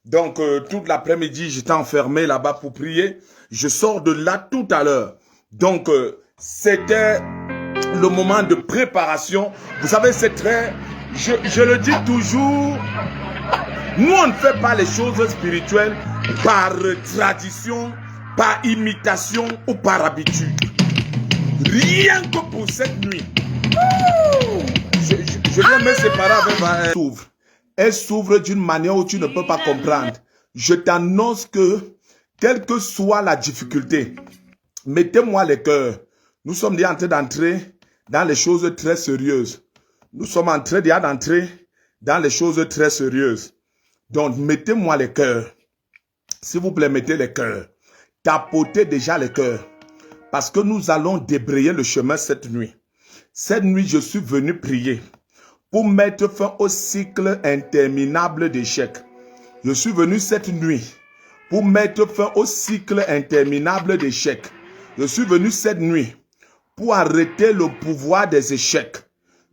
Donc, toute l'après-midi, j'étais enfermé là-bas pour prier. Je sors de là tout à l'heure. Donc, c'était le moment de préparation. Vous savez, c'est très... Je le dis toujours, nous, on ne fait pas les choses spirituelles par tradition, par imitation ou par habitude. Rien que pour cette nuit. Je viens me séparer avec ma... Elle s'ouvre d'une manière où tu ne peux pas comprendre. Je t'annonce que, quelle que soit la difficulté, mettez-moi les cœurs. Nous sommes déjà en train d'entrer dans les choses très sérieuses. Nous sommes en train déjà d'entrer dans les choses très sérieuses. Donc, mettez-moi les cœurs. S'il vous plaît, mettez les cœurs. Tapotez déjà les cœurs. Parce que nous allons débrayer le chemin cette nuit. Cette nuit, je suis venu prier pour mettre fin au cycle interminable d'échecs. Je suis venu cette nuit pour mettre fin au cycle interminable d'échecs. Je suis venu cette nuit pour arrêter le pouvoir des échecs.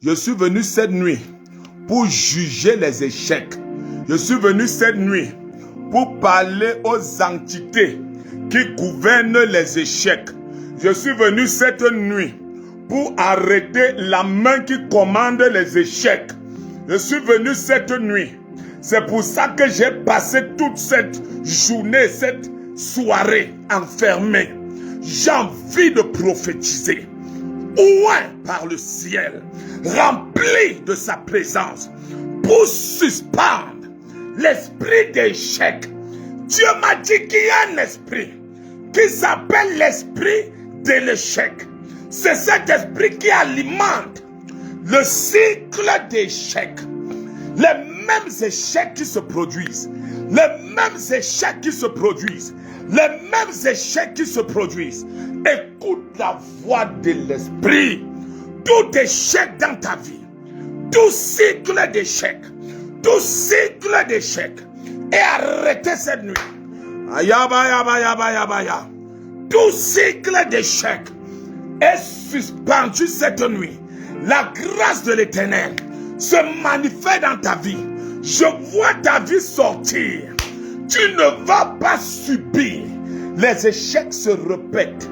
Je suis venu cette nuit pour juger les échecs. Je suis venu cette nuit pour parler aux entités qui gouvernent les échecs. Je suis venu cette nuit pour arrêter la main qui commande les échecs. Je suis venu cette nuit. C'est pour ça que j'ai passé toute cette journée, cette soirée enfermée. J'ai envie de prophétiser. Ouin par le ciel, rempli de sa présence, pour suspendre l'esprit d'échec. Dieu m'a dit qu'il y a un esprit qui s'appelle l'esprit de l'échec. C'est cet esprit qui alimente le cycle d'échec. Les mêmes échecs qui se produisent. Les mêmes échecs qui se produisent. Les mêmes échecs qui se produisent. Écoute la voix de l'esprit. Tout échec dans ta vie, tout cycle d'échec, tout cycle d'échec est arrêté cette nuit. Ayaba. Tout cycle d'échec est suspendu cette nuit. La grâce de l'Éternel se manifeste dans ta vie. Je vois ta vie sortir. Tu ne vas pas subir. Les échecs se répètent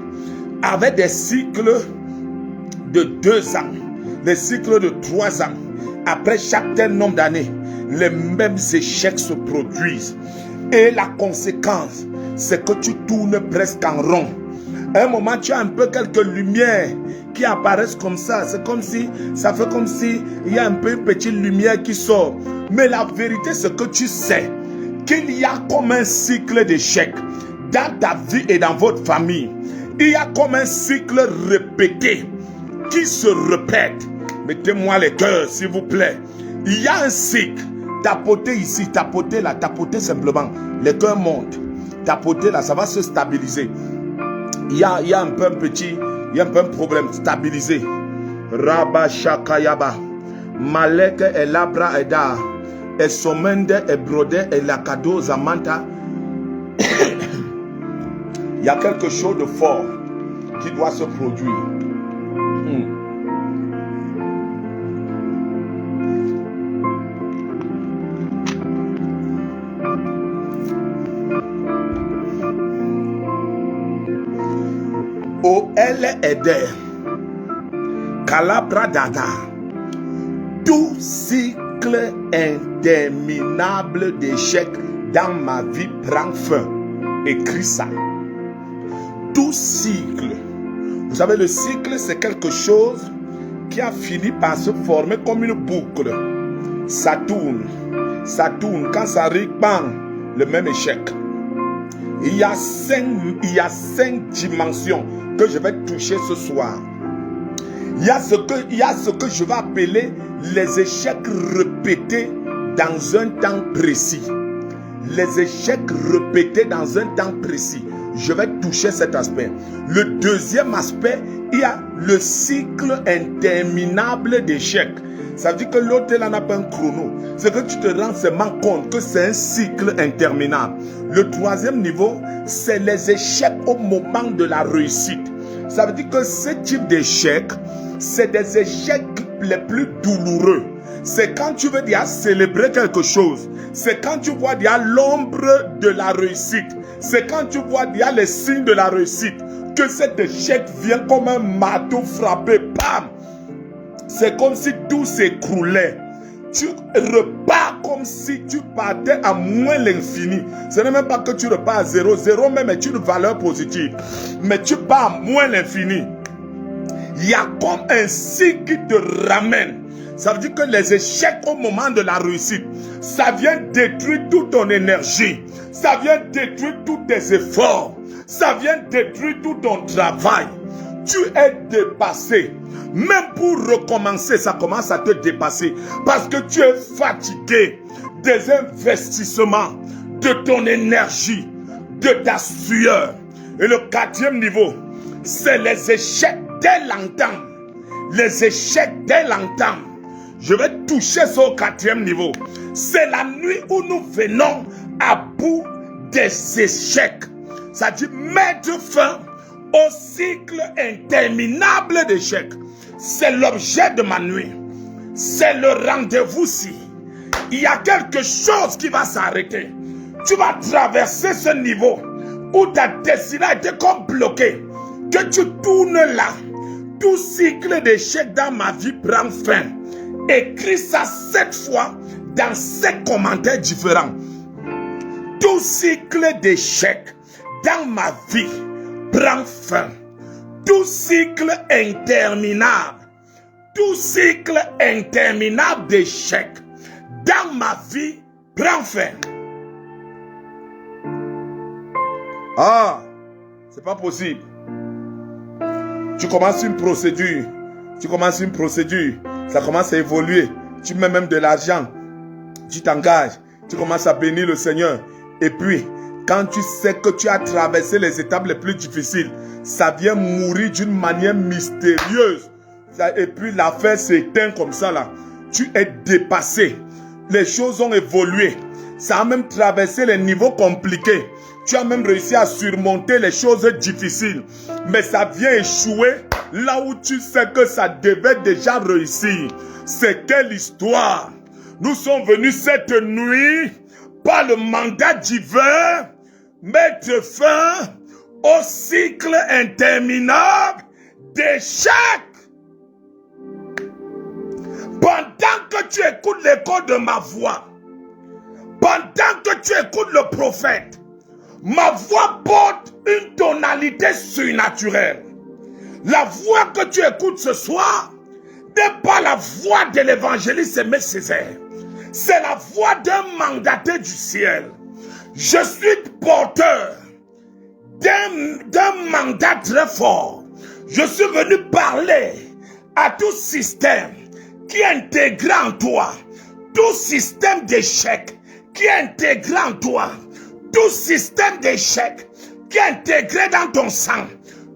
avec des cycles de 2 ans, des cycles de 3 ans. Après chaque tel nombre d'années, les mêmes échecs se produisent. Et la conséquence, c'est que tu tournes presque en rond. À un moment, tu as un peu quelques lumières qui apparaissent comme ça. C'est comme si, ça fait comme si il y a un peu une petite lumière qui sort. Mais la vérité, c'est que tu sais qu'il y a comme un cycle d'échecs dans ta vie et dans votre famille. Il y a comme un cycle répété qui se répète. Mettez-moi les cœurs, s'il vous plaît. Il y a un cycle. Tapotez ici, tapotez là, tapotez simplement. Les cœurs montent. Tapotez là, ça va se stabiliser. Il y a un peu un petit, il y a un peu un problème. Stabiliser. Rabba Shakayaba. Malek et Labra Eda. Et Somende et Brode et Lakado Zamanta. Il y a quelque chose de fort qui doit se produire. O elle Ede Calabra Dada. Tout cycle interminable d'échecs dans ma vie prend fin. Écris ça. Tout cycle. Vous savez, le cycle, c'est quelque chose qui a fini par se former comme une boucle. Ça tourne. Ça tourne. Quand ça arrive, bang, le même échec. Il y a 5 dimensions que je vais toucher ce soir. Il y a ce que je vais appeler les échecs répétés dans un temps précis. Les échecs répétés dans un temps précis. Je vais toucher cet aspect. Le deuxième aspect, il y a le cycle interminable d'échecs. Ça veut dire que l'autre là n'a pas un chrono. C'est que tu te rends seulement compte que c'est un cycle interminable. Le troisième niveau, c'est les échecs au moment de la réussite. Ça veut dire que ce type d'échecs, c'est des échecs les plus douloureux. C'est quand tu veux déjà célébrer quelque chose. C'est quand tu vois déjà l'ombre de la réussite. C'est quand tu vois déjà les signes de la réussite. Que cet échec vient comme un marteau frappé. Bam! C'est comme si tout s'écroulait. Tu repars comme si tu partais à moins l'infini. Ce n'est même pas que tu repars à zéro. Zéro même est une valeur positive. Mais tu pars à moins l'infini. Il y a comme un cycle qui te ramène. Ça veut dire que les échecs au moment de la réussite, ça vient détruire toute ton énergie. Ça vient détruire tous tes efforts. Ça vient détruire tout ton travail. Tu es dépassé. Même pour recommencer, ça commence à te dépasser. Parce que tu es fatigué des investissements, de ton énergie, de ta sueur. Et le quatrième niveau, c'est les échecs dès l'entame. Les échecs dès l'entame. Je vais toucher ce quatrième niveau. C'est la nuit où nous venons à bout des échecs. Ça dit mettre fin au cycle interminable d'échecs. C'est l'objet de ma nuit. C'est le rendez-vous-ci. Il y a quelque chose qui va s'arrêter. Tu vas traverser ce niveau où ta destinée a été comme bloquée. Que tu tournes là. Tout cycle d'échecs dans ma vie prend fin. Écris ça 7 fois dans 7 commentaires différents. Tout cycle d'échecs dans ma vie prend fin. Tout cycle interminable. Tout cycle interminable d'échecs dans ma vie prend fin. Ah, c'est pas possible. Tu commences une procédure. Ça commence à évoluer. Tu mets même de l'argent. Tu t'engages. Tu commences à bénir le Seigneur. Et puis, quand tu sais que tu as traversé les étapes les plus difficiles, ça vient mourir d'une manière mystérieuse. Et puis l'affaire s'éteint comme ça là. Tu es dépassé. Les choses ont évolué. Ça a même traversé les niveaux compliqués. Tu as même réussi à surmonter les choses difficiles. Mais ça vient échouer là où tu sais que ça devait déjà réussir. C'est quelle histoire? Nous sommes venus cette nuit par le mandat divin mettre fin au cycle interminable d'échecs. Pendant que tu écoutes l'écho de ma voix, pendant que tu écoutes le prophète, ma voix porte une tonalité surnaturelle. La voix que tu écoutes ce soir n'est pas la voix de l'évangéliste Aimé Césaire. C'est la voix d'un mandaté du ciel. Je suis porteur d'un mandat très fort. Je suis venu parler à tout système qui est intégré en toi. Tout système d'échec qui est intégré en toi. Tout système d'échec qui est intégré dans ton sang.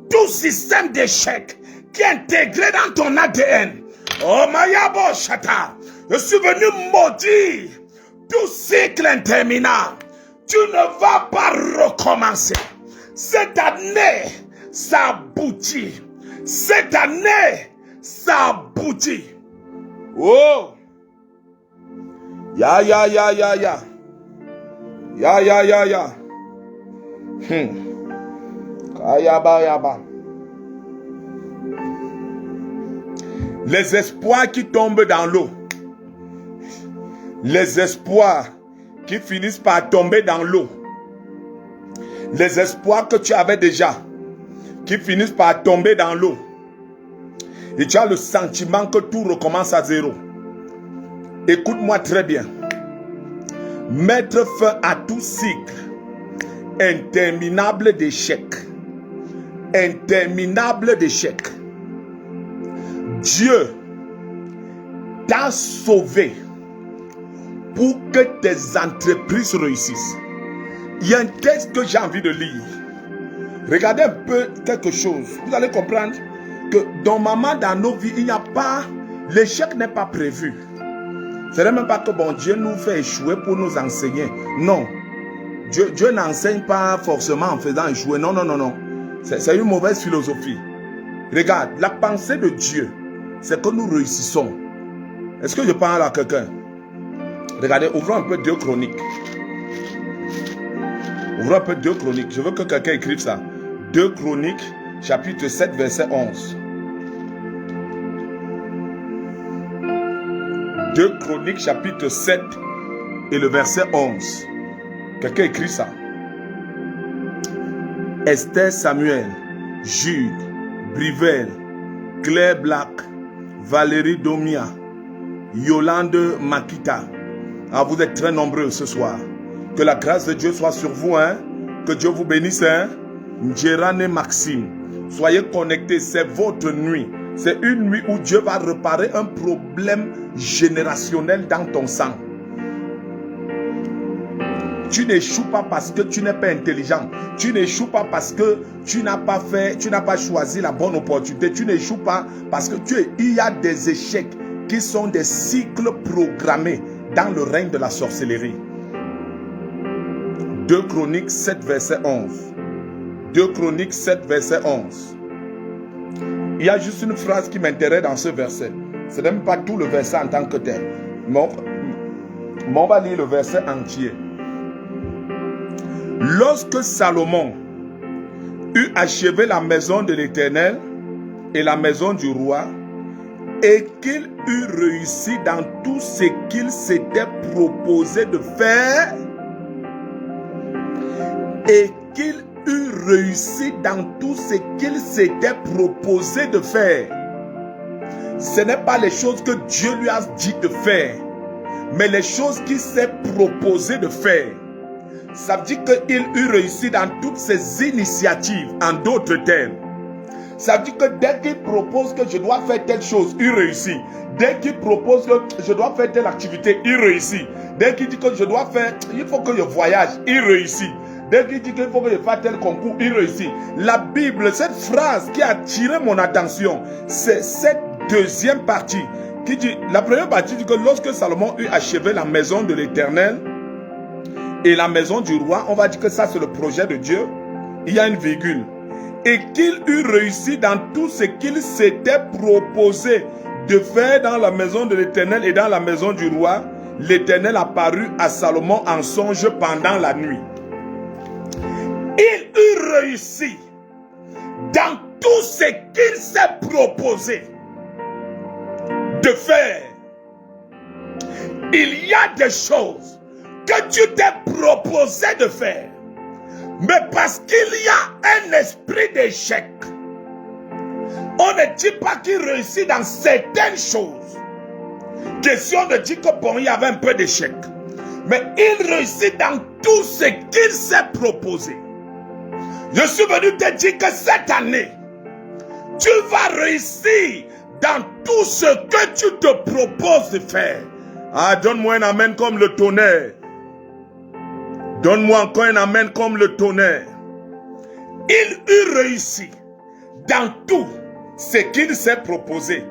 Tout système d'échec qui est intégré dans ton ADN. Oh Mayabo Chata, je suis venu maudire tout cycle interminable. Tu ne vas pas recommencer. Cette année, ça aboutit. Cette année, ça aboutit. Oh! Ya. Yaba. Les espoirs qui tombent dans l'eau. Les espoirs qui finissent par tomber dans l'eau. Les espoirs que tu avais déjà, qui finissent par tomber dans l'eau. Et tu as le sentiment que tout recommence à zéro. Écoute-moi très bien. Mettre fin à tout cycle interminable d'échecs. Interminable d'échecs. Dieu t'a sauvé pour que tes entreprises réussissent. Il y a un texte que j'ai envie de lire. Regardez un peu quelque chose. Vous allez comprendre que normalement dans nos vies, il n'y a pas... L'échec n'est pas prévu. Ce n'est même pas que bon Dieu nous fait échouer pour nous enseigner. Non. Dieu n'enseigne pas forcément en faisant échouer. Non. C'est une mauvaise philosophie. Regarde, la pensée de Dieu, c'est que nous réussissons. Est-ce que je parle à quelqu'un? Regardez, ouvrons un peu 2 Chroniques. Ouvrons un peu 2 Chroniques. Je veux que quelqu'un écrive ça. 2 Chroniques, chapitre 7, verset 11. 2 Chroniques, chapitre 7 et le verset 11. Quelqu'un écrit ça. Esther Samuel, Jude, Brivel, Claire Black, Valérie Domia, Yolande Makita. Ah, vous êtes très nombreux ce soir. Que la grâce de Dieu soit sur vous. Hein? Que Dieu vous bénisse. Hein? Ndjerane Maxime. Soyez connectés. C'est votre nuit. C'est une nuit où Dieu va réparer un problème générationnel dans ton sang. Tu n'échoues pas parce que tu n'es pas intelligent. Tu n'échoues pas parce que tu n'as pas choisi la bonne opportunité. Tu n'échoues pas parce que il y a des échecs qui sont des cycles programmés dans le règne de la sorcellerie. 2 Chroniques 7, verset 11. 2 Chroniques 7, verset 11. Il y a juste une phrase qui m'intéresse dans ce verset. Ce n'est même pas tout le verset en tant que tel. Mais on va lire le verset entier. Lorsque Salomon eut achevé la maison de l'Éternel et la maison du roi, et qu'il eut réussi dans tout ce qu'il s'était proposé de faire, et qu'il eut réussi dans tout ce qu'il s'était proposé de faire. Ce n'est pas les choses que Dieu lui a dit de faire, mais les choses qu'il s'est proposé de faire. Ça veut dire qu'il eut réussi dans toutes ses initiatives, en d'autres termes. Ça veut dire que dès qu'il propose que je dois faire telle chose, il réussit. Dès qu'il propose que je dois faire telle activité, il réussit. Dès qu'il dit que je dois faire, il faut que je voyage, il réussit. Dès qu'il dit qu'il faut que je fasse tel concours, il réussit. La Bible, cette phrase qui a attiré mon attention, c'est cette deuxième partie qui dit, la première partie dit que lorsque Salomon eut achevé la maison de l'Éternel et la maison du roi, on va dire que ça c'est le projet de Dieu. Il y a une virgule. Et qu'il eut réussi dans tout ce qu'il s'était proposé de faire dans la maison de l'Éternel et dans la maison du roi, l'Éternel apparut à Salomon en songe pendant la nuit. Il eut réussi dans tout ce qu'il s'est proposé de faire. Il y a des choses que tu t'es proposé de faire, mais parce qu'il y a un esprit d'échec, on ne dit pas qu'il réussit dans certaines choses. Question de dire que bon, il y avait un peu d'échec, mais il réussit dans tout ce qu'il s'est proposé. Je suis venu te dire que cette année, tu vas réussir dans tout ce que tu te proposes de faire. Ah, donne-moi un amen comme le tonnerre. Donne-moi encore un amen comme le tonnerre. Il eut réussi dans tout ce qu'il s'est proposé.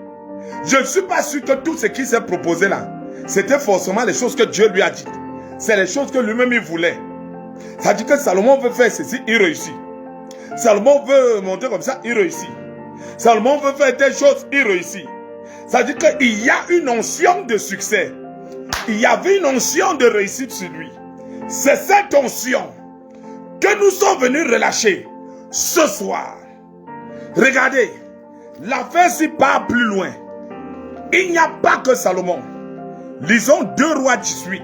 Je ne suis pas sûr que tout ce qu'il s'est proposé là, c'était forcément les choses que Dieu lui a dites. C'est les choses que lui-même il voulait. Ça dit que Salomon veut faire ceci, il réussit. Salomon veut monter comme ça, il réussit. Salomon veut faire telle chose, il réussit. Ça dit qu'il y a une onction de succès. Il y avait une onction de réussite sur lui. C'est cette onction que nous sommes venus relâcher ce soir. Regardez, l'affaire s'y part plus loin. Il n'y a pas que Salomon. Lisons 2 Rois 18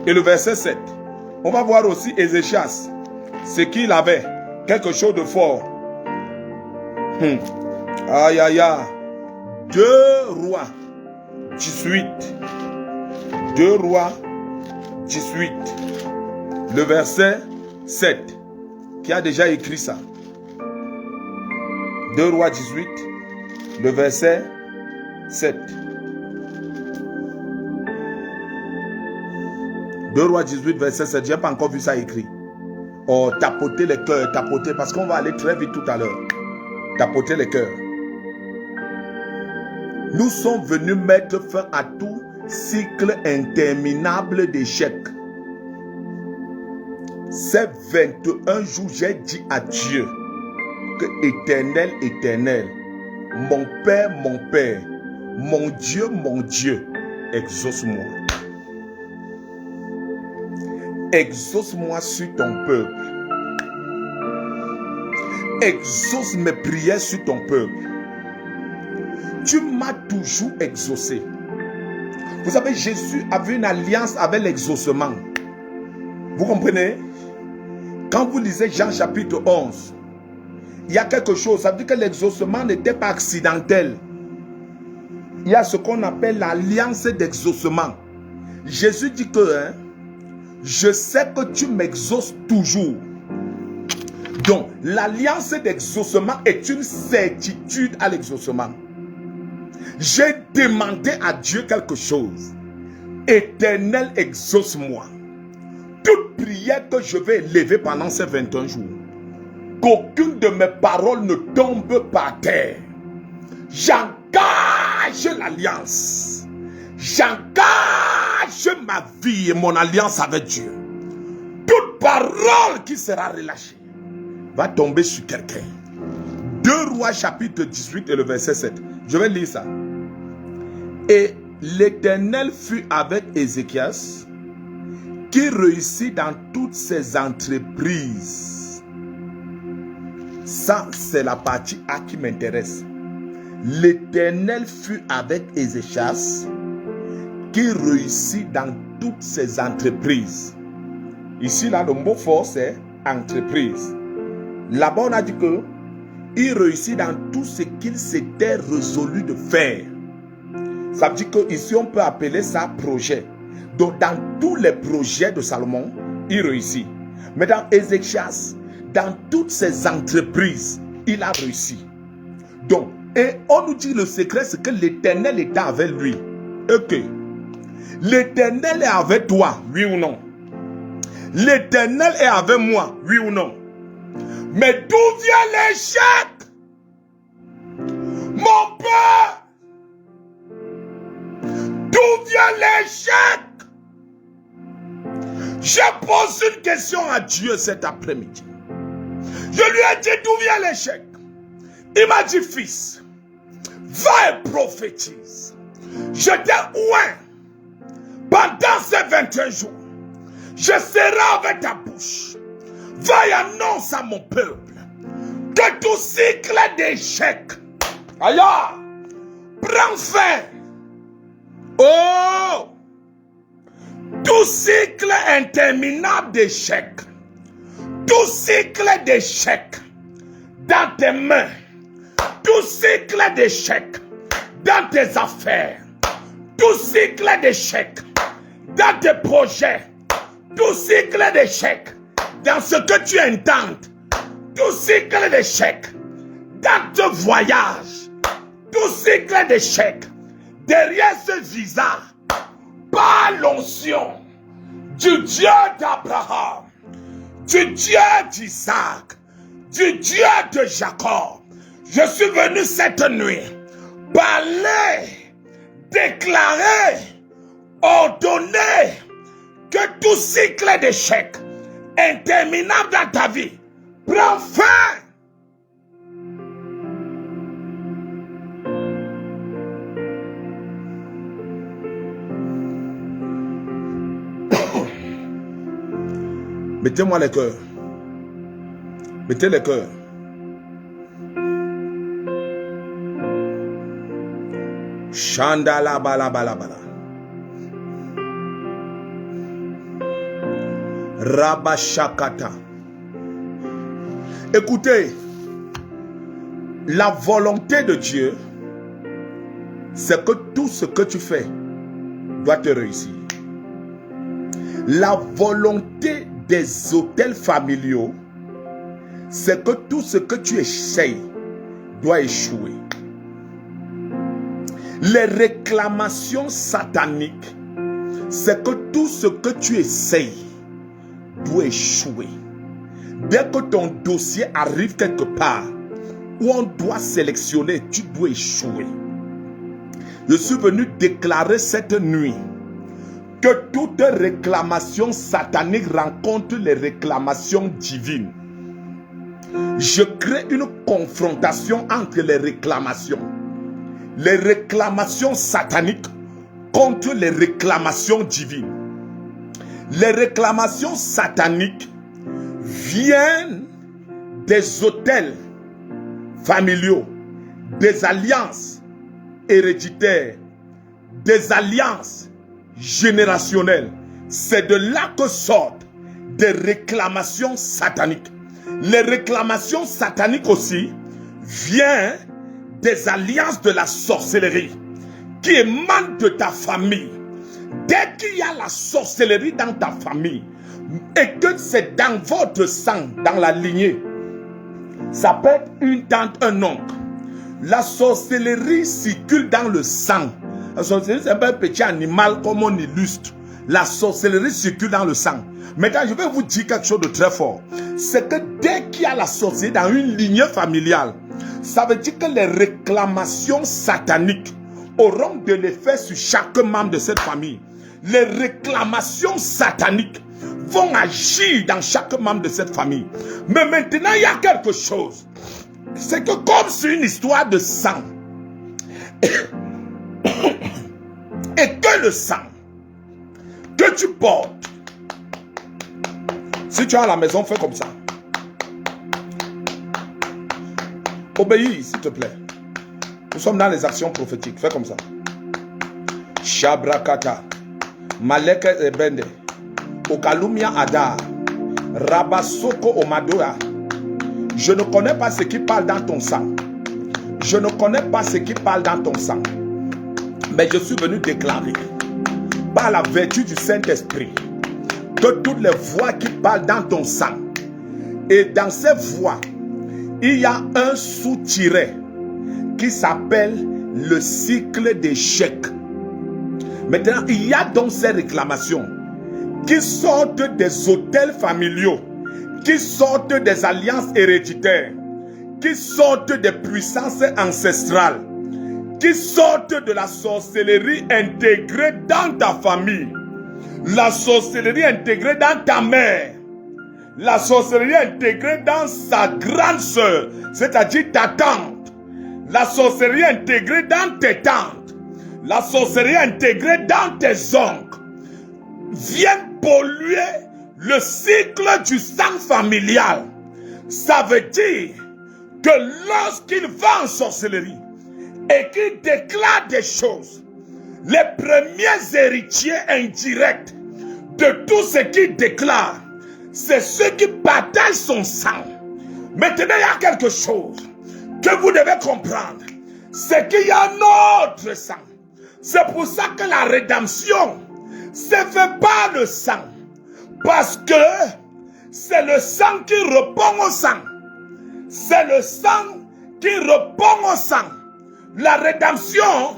et le verset 7. On va voir aussi Ézéchias, ce qu'il avait, quelque chose de fort. Aïe aïe aïe. 2 Rois 18. 2 Rois 18. Le verset 7. Qui a déjà écrit ça? 2 Rois 18. Le verset 7. 2 Rois 18, verset 7. Je n'ai pas encore vu ça écrit. Oh, tapoter les cœurs, tapoter, parce qu'on va aller très vite tout à l'heure. Tapoter les cœurs. Nous sommes venus mettre fin à tout cycle interminable d'échecs. Ces 21 jours, j'ai dit à Dieu que éternel, éternel, mon Père, mon Dieu, exauce-moi. Exauce-moi sur ton peuple. Exauce mes prières sur ton peuple. Tu m'as toujours exaucé. Vous savez, Jésus avait une alliance avec l'exaucement. Vous comprenez? Quand vous lisez Jean chapitre 11, il y a quelque chose. Ça veut dire que l'exaucement n'était pas accidentel. Il y a ce qu'on appelle l'alliance d'exaucement. Jésus dit que je sais que tu m'exauces toujours. Donc, l'alliance d'exaucement est une certitude à l'exaucement. J'ai demandé à Dieu quelque chose. Éternel, exauce-moi. Toute prière que je vais élever pendant ces 21 jours, qu'aucune de mes paroles ne tombe par terre. J'engage l'alliance. J'engage ma vie et mon alliance avec Dieu. Toute parole qui sera relâchée va tomber sur quelqu'un. 2 Rois chapitre 18 et le verset 7. Je vais lire ça. Et l'Éternel fut avec Ézéchias, qui réussit dans toutes ses entreprises. Ça, c'est la partie A qui m'intéresse. L'Éternel fut avec Ézéchias, qui réussit dans toutes ses entreprises. Ici, là, le mot fort, c'est entreprise. Là-bas, on a dit que il réussit dans tout ce qu'il s'était résolu de faire. Ça veut dire qu'ici, on peut appeler ça projet. Donc, dans tous les projets de Salomon, il réussit. Mais dans Ézéchias, dans toutes ses entreprises, il a réussi. Donc, et on nous dit le secret, c'est que l'Éternel était avec lui. Ok. L'Éternel est avec toi, oui ou non? L'Éternel est avec moi, oui ou non? Mais d'où vient l'échec? Mon père! D'où vient l'échec? Je pose une question à Dieu cet après-midi. Je lui ai dit d'où vient l'échec. Il m'a dit, fils, va et prophétise. Je t'ai oint pendant ces 21 jours. Je serai avec ta bouche. Va et annonce à mon peuple que tout cycle d'échec, aïe, prend fin. Oh! Tout cycle interminable d'échec, tout cycle d'échec dans tes mains, tout cycle d'échec dans tes affaires, tout cycle d'échec dans tes projets, tout cycle d'échec dans ce que tu intentes, tout cycle d'échec dans tes voyages, tout cycle d'échec derrière ce visa, par l'onction du Dieu d'Abraham, du Dieu d'Isaac, du Dieu de Jacob. Je suis venu cette nuit parler, déclarer, ordonner que tout cycle d'échec interminable dans ta vie prend fin. Mettez-moi les cœurs. Mettez les cœurs. Chandala bala bala bala. Rabashakata. Écoutez, la volonté de Dieu, c'est que tout ce que tu fais doit te réussir. La volonté des hôtels familiaux, c'est que tout ce que tu essayes doit échouer. Les réclamations sataniques, c'est que tout ce que tu essayes doit échouer. Dès que ton dossier arrive quelque part où on doit sélectionner, tu dois échouer. Je suis venu déclarer cette nuit que toute réclamation satanique rencontre les réclamations divines. Je crée une confrontation entre les réclamations. Les réclamations sataniques contre les réclamations divines. Les réclamations sataniques viennent des autels familiaux, des alliances héréditaires, des alliances générationnelles. C'est de là que sortent des réclamations sataniques. Les réclamations sataniques aussi viennent des alliances de la sorcellerie qui émanent de ta famille. Dès qu'il y a la sorcellerie dans ta famille et que c'est dans votre sang, dans la lignée, ça peut être une tante, un oncle. La sorcellerie circule dans le sang. La sorcellerie, c'est pas un petit animal comme on illustre. La sorcellerie circule dans le sang. Maintenant, je vais vous dire quelque chose de très fort. C'est que dès qu'il y a la sorcellerie dans une lignée familiale, ça veut dire que les réclamations sataniques auront de l'effet sur chaque membre de cette famille. Les réclamations sataniques vont agir dans chaque membre de cette famille. Mais maintenant, il y a quelque chose. C'est que comme c'est une histoire de sang, et que le sang que tu portes, si tu es à la maison, fais comme ça. Obéis, s'il te plaît. Nous sommes dans les actions prophétiques. Fais comme ça. Shabrakata. Maleke ebende. Okalumia Ada. Rabasoko Omadoa. Je ne connais pas ce qui parle dans ton sang. Je ne connais pas ce qui parle dans ton sang. Mais je suis venu déclarer, par la vertu du Saint-Esprit, que toutes les voix qui parlent dans ton sang, et dans ces voix, il y a un sous-tiret qui s'appelle le cycle d'échec. Maintenant, il y a donc ces réclamations qui sortent des autels familiaux, qui sortent des alliances héréditaires, qui sortent des puissances ancestrales, qui sortent de la sorcellerie intégrée dans ta famille, la sorcellerie intégrée dans ta mère, la sorcellerie intégrée dans sa grande sœur, c'est-à-dire ta tante, la sorcellerie intégrée dans tes tantes, la sorcellerie intégrée dans tes oncles, viennent polluer le cycle du sang familial. Ça veut dire que lorsqu'il va en sorcellerie et qu'il déclare des choses, les premiers héritiers indirects de tout ce qu'il déclare, c'est ceux qui partagent son sang. Maintenant, il y a quelque chose que vous devez comprendre. C'est qu'il y a un autre sang. C'est pour ça que la rédemption se fait par le sang. Parce que c'est le sang qui répond au sang. C'est le sang qui répond au sang. La rédemption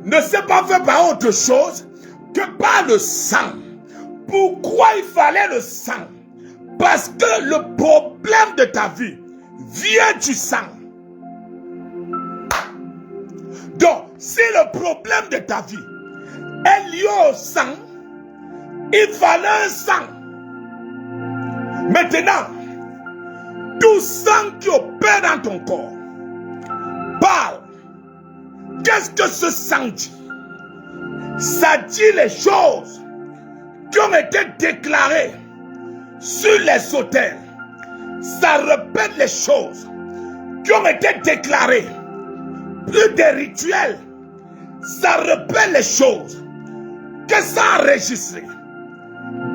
ne s'est pas faite par autre chose que par le sang. Pourquoi il fallait le sang? Parce que le problème de ta vie vient du sang. Donc, si le problème de ta vie est lié au sang, il fallait un sang. Maintenant, tout sang qui opère dans ton corps parle. Qu'est-ce que ce sang dit? Ça dit les choses qui ont été déclarées sur les autels. Ça répète les choses qui ont été déclarées. Plus des rituels. Ça répète les choses que ça a enregistré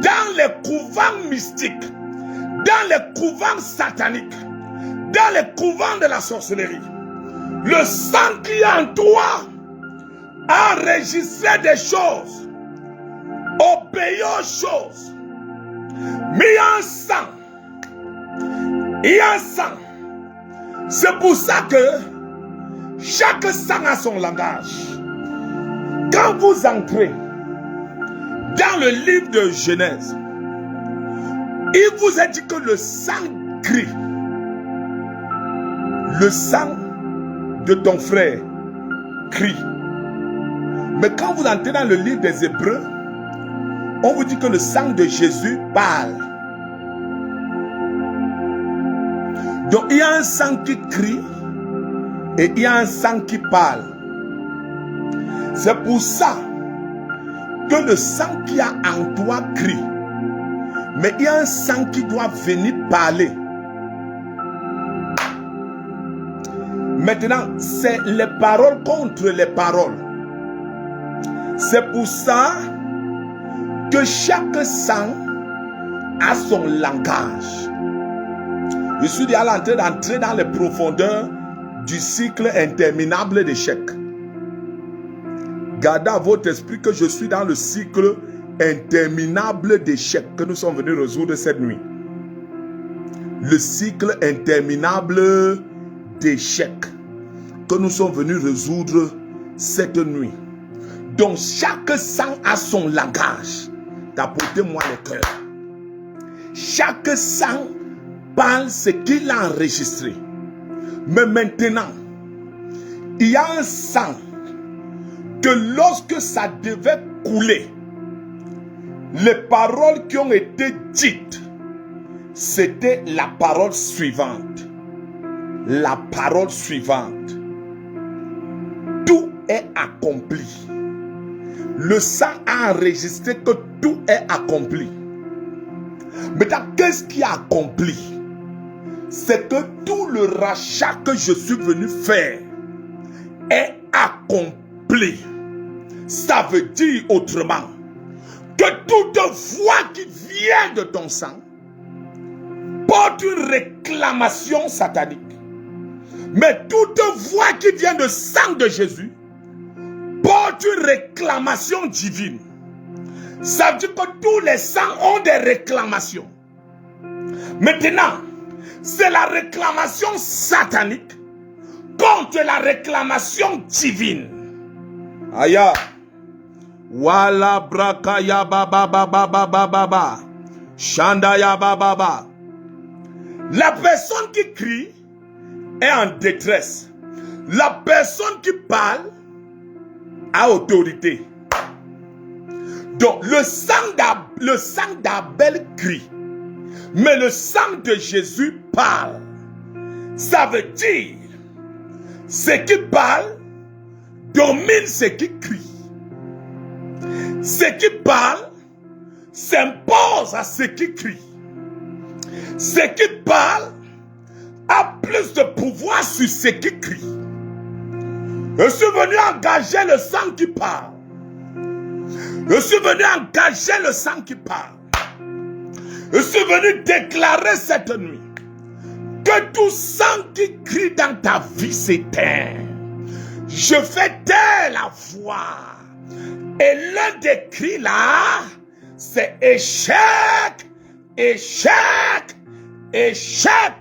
dans les couvents mystiques, dans les couvents sataniques, dans les couvents de la sorcellerie. Le sang qui est en toi a enregistré des choses, obéi aux choses, mis en sang. Il y a un sang. C'est pour ça que chaque sang a son langage. Quand vous entrez dans le livre de Genèse, il vous a dit que le sang crie. Le sang de ton frère crie. Mais quand vous entrez dans le livre des Hébreux, on vous dit que le sang de Jésus parle. Donc il y a un sang qui crie et il y a un sang qui parle. C'est pour ça que le sang qui a en toi crie. Mais il y a un sang qui doit venir parler. Maintenant, c'est les paroles contre les paroles. C'est pour ça que chaque sang a son langage. Je suis déjà en train d'entrer dans les profondeurs du cycle interminable d'échecs. Gardez à votre esprit que je suis dans le cycle interminable d'échecs que nous sommes venus résoudre cette nuit. Le cycle interminable d'échecs que nous sommes venus résoudre cette nuit. Donc chaque sang a son langage. Apportez-moi le cœur. Chaque sang parle ce qu'il a enregistré. Mais maintenant, il y a un sang que lorsque ça devait couler, les paroles qui ont été dites, c'était la parole suivante. La parole suivante. Tout est accompli. Le sang a enregistré que tout est accompli. Maintenant, qu'est-ce qui a accompli? C'est que tout le rachat que je suis venu faire est accompli. Ça veut dire autrement que toute voix qui vient de ton sang porte une réclamation satanique. Mais toute voix qui vient de sang de Jésus porte une réclamation divine. Ça veut dire que tous les sangs ont des réclamations. Maintenant, c'est la réclamation satanique contre la réclamation divine. Aya. Wala braka ya baba baba baba baba. Shanda ya baba baba. La personne qui crie est en détresse. La personne qui parle a autorité. Donc le sang d'Abel crie, mais le sang de Jésus parle. Ça veut dire, ce qui parle domine ce qui crie. Ce qui parle s'impose à ce qui crie. Ce qui parle a plus de pouvoir sur ce qui crie. Je suis venu engager le sang qui parle. Je suis venu engager le sang qui parle. Je suis venu déclarer cette nuit que tout sang qui crie dans ta vie s'éteint. Je fais taire la voix. Et l'un des cris là, c'est échec, échec, échec.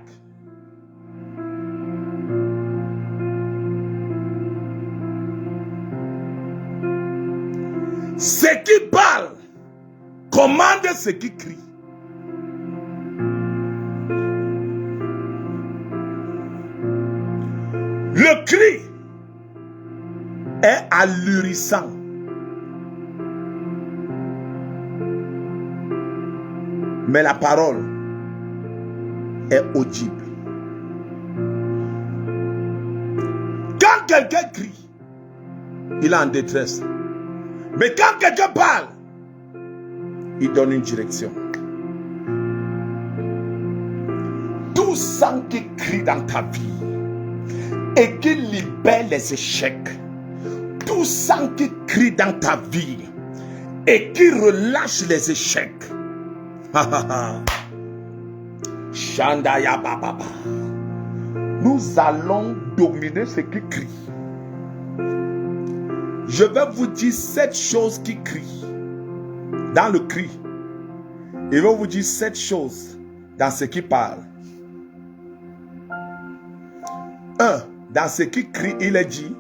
Ce qui parle commande ce qui crie. Le cri est ahurissant. Mais la parole est audible. Quand quelqu'un crie, il est en détresse. Mais quand quelqu'un parle, il donne une direction. Tout sang qui crie dans ta vie et qui libère les échecs, tout sang qui crie dans ta vie et qui relâche les échecs. Shandaya Baba. Nous allons dominer ce qui crie. Je vais vous dire 7 choses qui crient dans le cri. Et je vais vous dire 7 choses dans ce qui parle. 1. Dans ce qui crie, il est dit: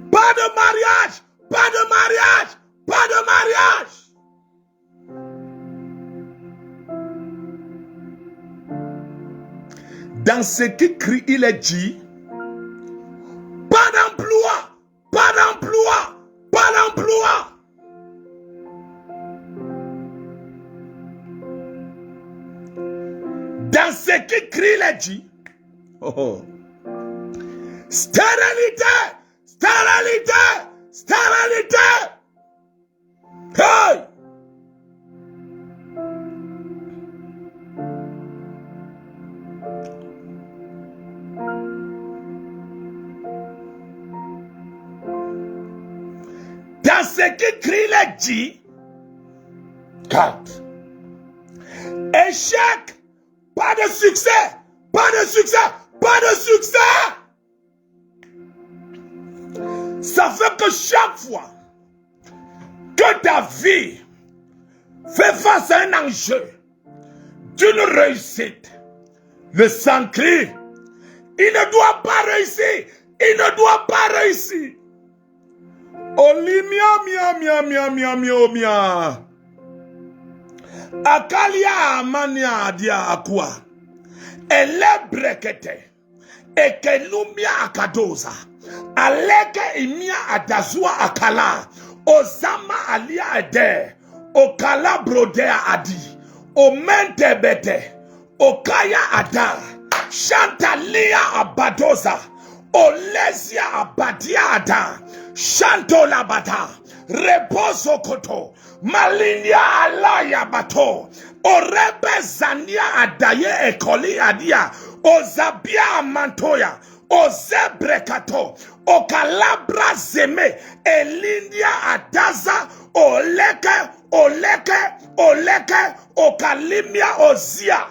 pas de mariage, pas de mariage, pas de mariage. Dans ce qui crie, il est dit: pas d'emploi, pas d'emploi, pas d'emploi. Dans ce qui crie, il est dit: stérilité, stérilité, stérilité. Hey! Dans ce qu'Écrit dit, 4. Échec, pas de succès, pas de succès, pas de succès. Ça fait que chaque fois que ta vie fait face à un enjeu d'une réussite, le sang crie, il ne doit pas réussir, il ne doit pas réussir. Olimia mia mia mia mia mia mia. Akalia mania dia akwa. Elebrekete. Ekelumia akadoza. Aleke imia adazua akala. Ozama alia ede. Okala brodea adi. Omente bete. Okaya ada. Chantalia abadoza. Olesia abadia ada. Shanto labata. Reposo koto. Malinia alaya bato. Orebe zania adaye ekoli adia. Ozabia mantoya. Ozebrekato. Okalabra zeme. Elinia adaza. Oleke. Oleke. Oleke. Okalimia ozia.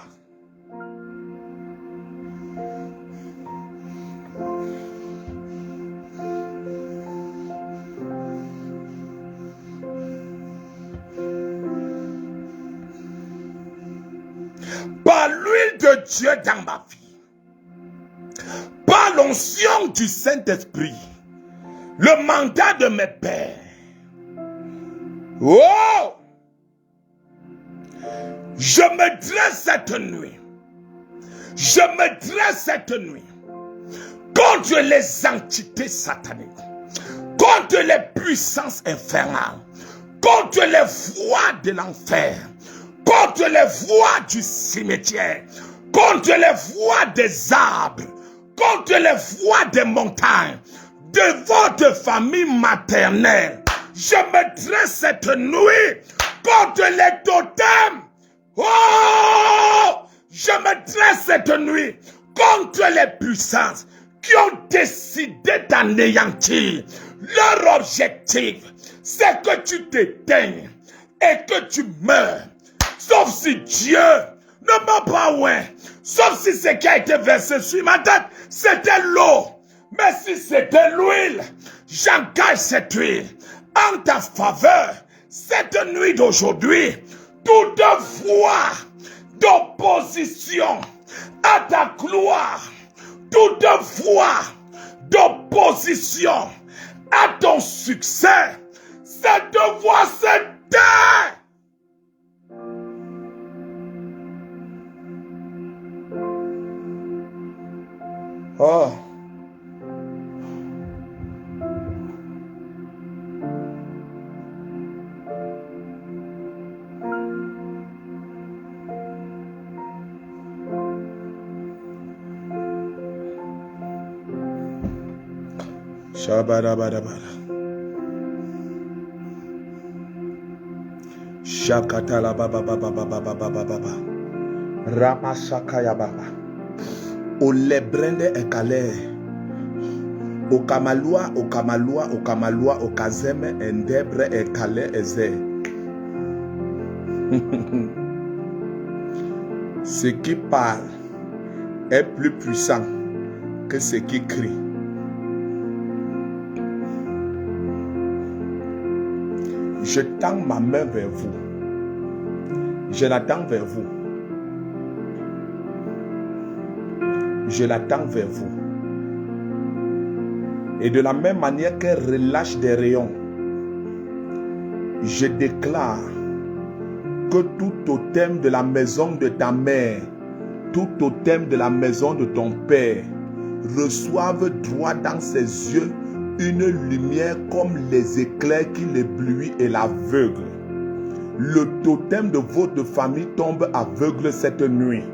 Par l'huile de Dieu dans ma vie, par l'onction du Saint-Esprit, le mandat de mes pères. Oh! Je me dresse cette nuit. Je me dresse cette nuit contre les entités sataniques, contre les puissances infernales, contre les voies de l'enfer, contre les voies du cimetière, contre les voies des arbres, contre les voies des montagnes, de votre famille maternelle. Je me dresse cette nuit contre les totems. Oh! Je me dresse cette nuit contre les puissances qui ont décidé d'anéantir. Leur objectif, c'est que tu t'éteignes et que tu meurs. Sauf si Dieu ne m'a pas oint. Sauf si ce qui a été versé sur ma tête, c'était l'eau. Mais si c'était l'huile, j'engage cette huile en ta faveur. Cette nuit d'aujourd'hui, toute voix d'opposition à ta gloire, toute voix d'opposition à ton succès, cette voix se tait. Oh. Shabadabadabada. Shakatala baba baba baba baba baba. Ramasakaya baba. Olebrende ekale. Okamalua, okamalua, okamalua, okazeme endebre ekale eze. Ce qui parle est plus puissant que ce qui crie. Je tends ma main vers vous. Je la tends vers vous. Je la tends vers vous. Et de la même manière qu'elle relâche des rayons, je déclare que tout totem de la maison de ta mère, tout totem de la maison de ton père, reçoive droit dans ses yeux une lumière comme les éclairs qui l'éblouit et l'aveugle. Le totem de votre famille tombe aveugle cette nuit.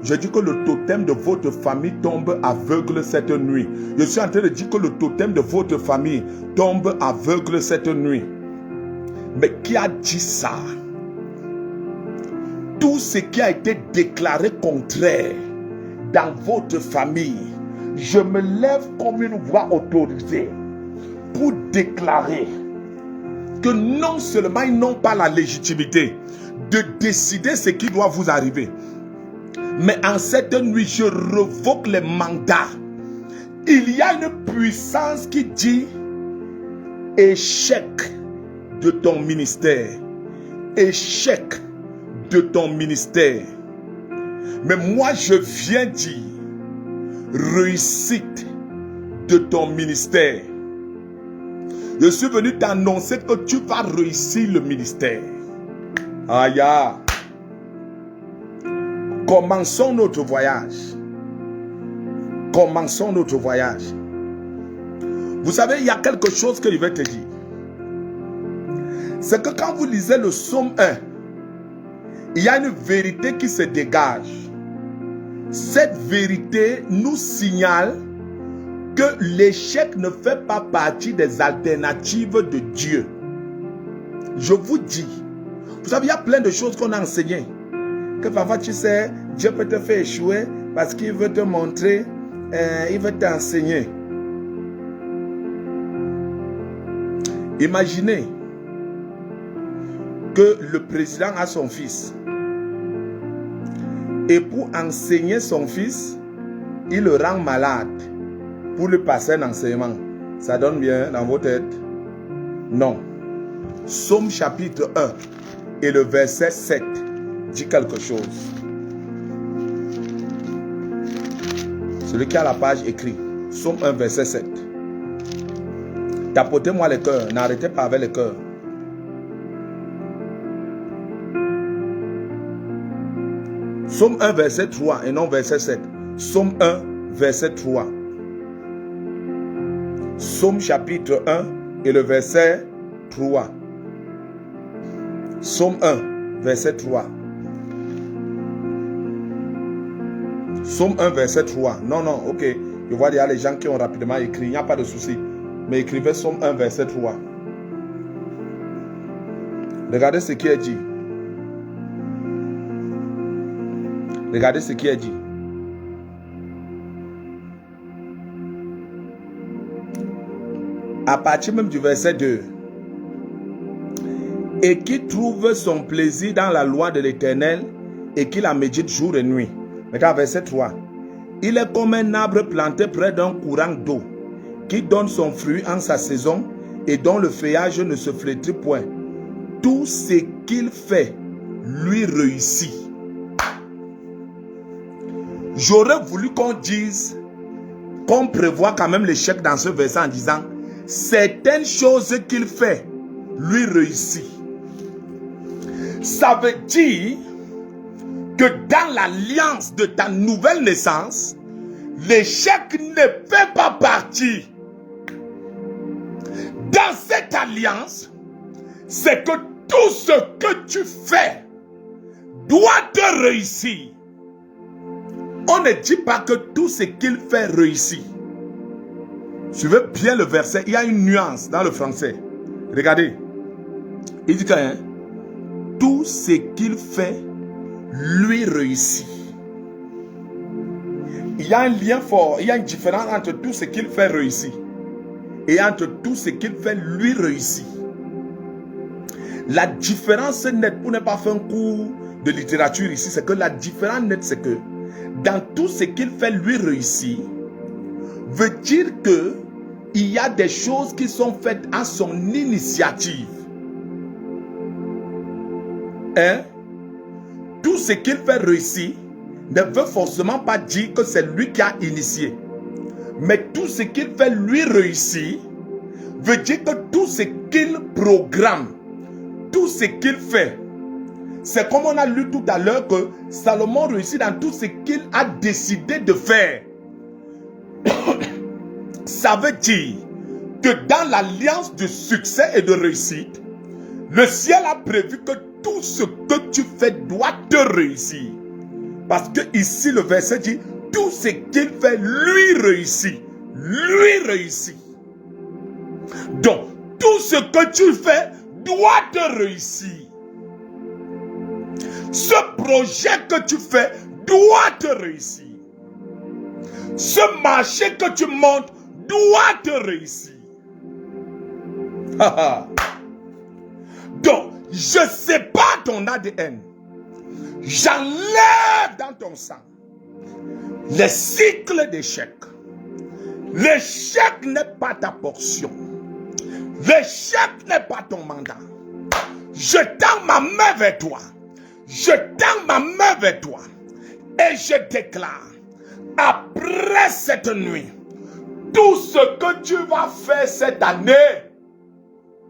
Je dis que le totem de votre famille tombe aveugle cette nuit. Je suis en train de dire que le totem de votre famille tombe aveugle cette nuit. Mais qui a dit ça? Tout ce qui a été déclaré contraire dans votre famille, je me lève comme une voix autorisée pour déclarer que non seulement ils n'ont pas la légitimité de décider ce qui doit vous arriver, mais en cette nuit, je revoque les mandats. Il y a une puissance qui dit échec de ton ministère. Échec de ton ministère. Mais moi, je viens dire réussite de ton ministère. Je suis venu t'annoncer que tu vas réussir le ministère. Aïe. Commençons notre voyage. Commençons notre voyage. Vous savez, il y a quelque chose que je vais te dire. C'est que quand vous lisez le psaume 1, il y a une vérité qui se dégage. Cette vérité nous signale que l'échec ne fait pas partie des alternatives de Dieu. Je vous dis, vous savez, il y a plein de choses qu'on a enseignées. Que parfois, tu sais, Dieu peut te faire échouer parce qu'il veut te montrer, il veut t'enseigner. Imaginez que le président a son fils. Et pour enseigner son fils, il le rend malade pour lui passer un enseignement. Ça donne bien dans vos têtes? Non. Psaume chapitre 1 et le verset 7 dit quelque chose. Celui qui a la page écrit. Psaume 1 verset 7. Tapotez-moi les cœurs. N'arrêtez pas avec les cœurs. Psaume 1 verset 3 et non verset 7. Psaume 1 verset 3. Psaume chapitre 1 et le verset 3. Psaume 1 verset 3. Psaume 1 verset 3. Non, ok. Je vois déjà les gens qui ont rapidement écrit. Il n'y a pas de souci. Mais écrivez Psaume 1 verset 3. Regardez ce qui est dit. Regardez ce qui est dit. À partir même du verset 2. Et qui trouve son plaisir dans la loi de l'Éternel et qui la médite jour et nuit. Regarde verset 3. Il est comme un arbre planté près d'un courant d'eau qui donne son fruit en sa saison et dont le feuillage ne se flétrit point. Tout ce qu'il fait lui réussit. J'aurais voulu qu'on dise, qu'on prévoit quand même l'échec dans ce verset en disant, certaines choses qu'il fait lui réussit. Ça veut dire que dans l'alliance de ta nouvelle naissance, l'échec ne fait pas partie. Dans cette alliance, c'est que tout ce que tu fais doit te réussir. On ne dit pas que tout ce qu'il fait réussit. Suivez bien le verset, il y a une nuance dans le français. Regardez. Il dit que tout ce qu'il fait lui réussit. Il y a un lien fort, il y a une différence entre tout ce qu'il fait réussit et entre tout ce qu'il fait lui réussit. La différence nette, pour ne pas faire un cours de littérature ici, c'est que la différence nette, c'est que dans tout ce qu'il fait lui réussit, veut dire que il y a des choses qui sont faites à son initiative. Tout ce qu'il fait réussir ne veut forcément pas dire que c'est lui qui a initié. Mais tout ce qu'il fait lui réussir veut dire que tout ce qu'il programme, tout ce qu'il fait, c'est comme on a lu tout à l'heure que Salomon réussit dans tout ce qu'il a décidé de faire. Ça veut dire que dans l'alliance de succès et de réussite, le ciel a prévu que tout ce que tu fais doit te réussir. Parce que ici le verset dit, tout ce qu'il fait lui réussit. Lui réussit. Donc, tout ce que tu fais doit te réussir. Ce projet que tu fais doit te réussir. Ce marché que tu montes doit te réussir. Donc, je sépare ton ADN. J'enlève dans ton sang les cycles d'échec. L'échec n'est pas ta portion. L'échec n'est pas ton mandat. Je tends ma main vers toi. Je tends ma main vers toi. Et je déclare, après cette nuit, tout ce que tu vas faire cette année,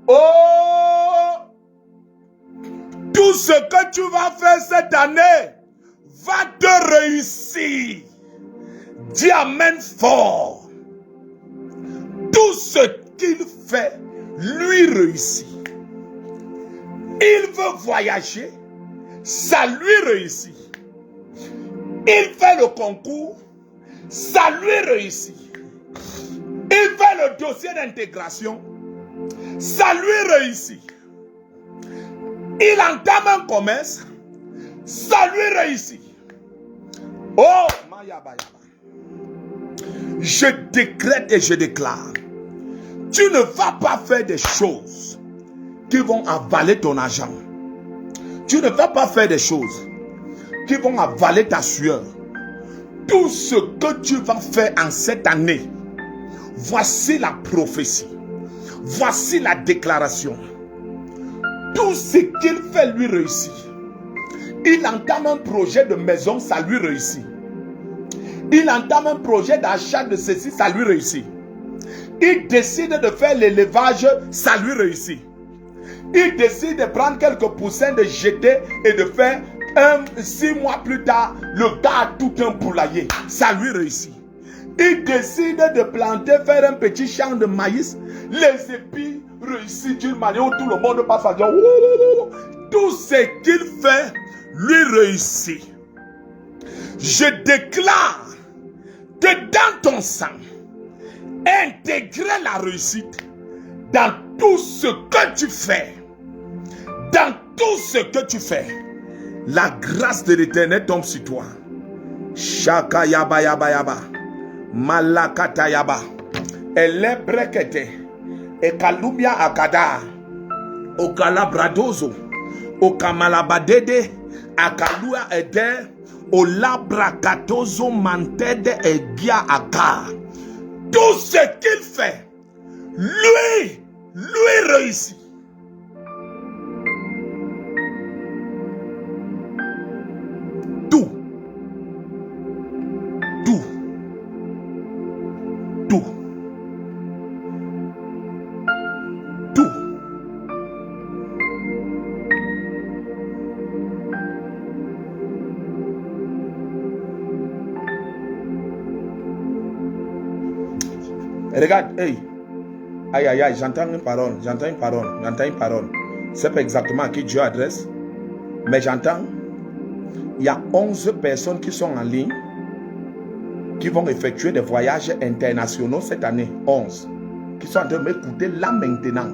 oh, tout ce que tu vas faire cette année va te réussir. Dis amen fort. Tout ce qu'il fait, lui réussit. Il veut voyager, ça lui réussit. Il fait le concours, ça lui réussit. Il fait le dossier d'intégration, ça lui réussit. Il entame un commerce, ça lui réussit. Oh, Mayaba. Je décrète et je déclare, tu ne vas pas faire des choses qui vont avaler ton argent. Tu ne vas pas faire des choses qui vont avaler ta sueur. Tout ce que tu vas faire en cette année, voici la prophétie. Voici la déclaration. Tout ce qu'il fait lui réussit. Il entame un projet de maison, ça lui réussit. Il entame un projet d'achat de ceci, ça lui réussit. Il décide de faire l'élevage, ça lui réussit. Il décide de prendre quelques poussins, de jeter et de faire 6 mois plus tard, le gars a tout un poulailler, ça lui réussit. Il décide de planter, faire un petit champ de maïs, les épis réussissent d'une manière où tout le monde passe à dire tout ce qu'il fait lui réussit. Je déclare que dans ton sang, intégrer la réussite dans tout ce que tu fais. Dans tout ce que tu fais, la grâce de l'Éternel tombe sur toi. Shaka yaba yaba yaba, malakata yaba, elebrekete, ekalubia akada, okalabradozo, okamalabadede, akalua ede, olabrakatozo mantede egia aga. Tout ce qu'il fait, lui réussit. Regarde, hey, aïe aïe aïe, j'entends une parole. C'est pas exactement à qui Dieu adresse, mais j'entends, il y a 11 personnes qui sont en ligne, qui vont effectuer des voyages internationaux cette année, 11, qui sont en train de m'écouter là maintenant.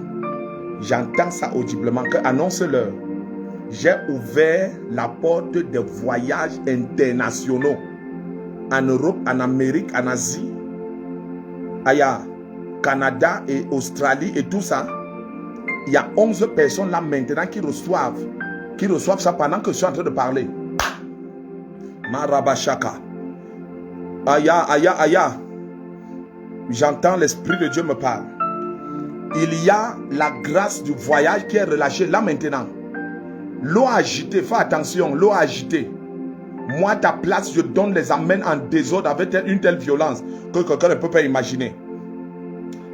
J'entends ça audiblement, que annonce-leur, j'ai ouvert la porte des voyages internationaux, en Europe, en Amérique, en Asie, Aya, Canada et Australie et tout ça. Il y a 11 personnes là maintenant qui reçoivent ça pendant que je suis en train de parler. Marabashaka. Aya. J'entends l'Esprit de Dieu me parle. Il y a la grâce du voyage qui est relâchée là maintenant. L'eau agitée, fais attention, l'eau agitée. Moi, ta place, je donne les amènes en désordre avec une telle violence que quelqu'un ne peut pas imaginer.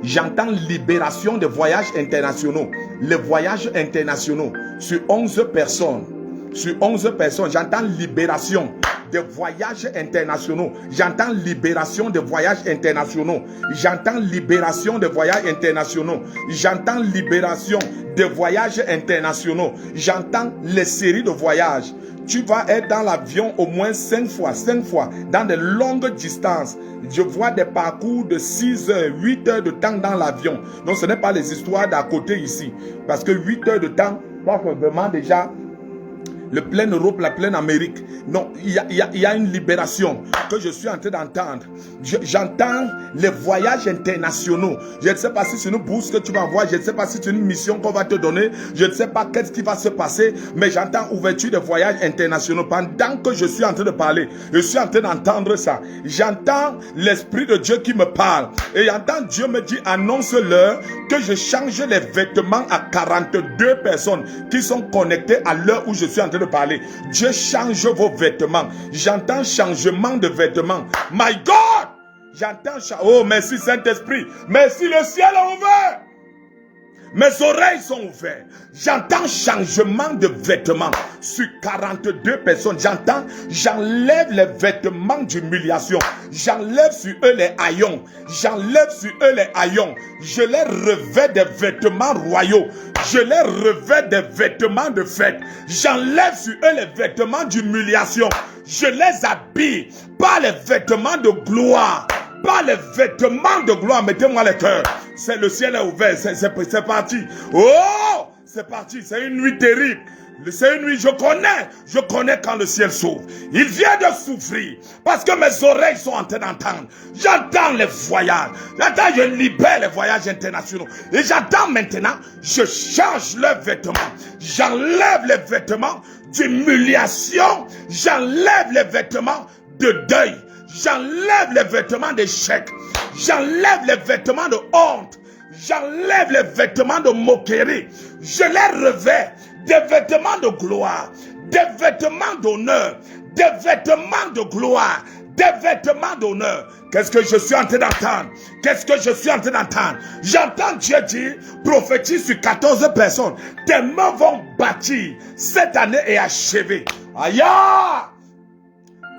J'entends libération des voyages internationaux. Les voyages internationaux sur 11 personnes. Sur 11 personnes, j'entends libération des voyages internationaux. J'entends libération des voyages internationaux. J'entends libération des voyages internationaux. J'entends libération des voyages internationaux. J'entends les séries de voyages. Tu vas être dans l'avion au moins 5 fois, dans de longues distances. Je vois des parcours de 6 heures, 8 heures de temps dans l'avion. Donc ce n'est pas les histoires d'à côté ici. Parce que 8 heures de temps, ça fait vraiment déjà le plein Europe, la pleine Amérique. Non, il y a une libération que je suis en train d'entendre. J'entends les voyages internationaux. Je ne sais pas si c'est une bourse que tu vas avoir. Je ne sais pas si c'est une mission qu'on va te donner. Je ne sais pas qu'est-ce qui va se passer. Mais j'entends ouverture de voyages internationaux. Pendant que je suis en train de parler, je suis en train d'entendre ça. J'entends l'Esprit de Dieu qui me parle. Et j'entends Dieu me dire, annonce-leur que je change les vêtements à 42 personnes qui sont connectées à l'heure où je suis en train de parler. Dieu change vos vêtements. J'entends changement de vêtements. My God! J'entends... Oh, merci Saint-Esprit. Merci, le ciel est ouvert. Mes oreilles sont ouvertes. J'entends changement de vêtements sur 42 personnes. J'enlève les vêtements d'humiliation. J'enlève sur eux les haillons. J'enlève sur eux les haillons. Je les revêts des vêtements royaux. Je les revêts des vêtements de fête. J'enlève sur eux les vêtements d'humiliation. Je les habille par les vêtements de gloire. Pas les vêtements de gloire. Mettez-moi le cœur. C'est le ciel est ouvert. C'est parti. Oh, c'est parti. C'est une nuit terrible. C'est une nuit, je connais quand le ciel s'ouvre. Il vient de souffrir parce que mes oreilles sont en train d'entendre. J'entends les voyages. J'entends, je libère les voyages internationaux. Et j'entends maintenant, je change leurs vêtements. J'enlève les vêtements d'humiliation. J'enlève les vêtements de deuil. J'enlève les vêtements d'échec. J'enlève les vêtements de honte. J'enlève les vêtements de moquerie. Je les revêts des vêtements de gloire, des vêtements d'honneur, des vêtements de gloire, des vêtements d'honneur. Qu'est-ce que je suis en train d'entendre? Qu'est-ce que je suis en train d'entendre? J'entends Dieu dire, prophétise sur 14 personnes. Tes mains vont bâtir. Cette année est achevée. Aïe!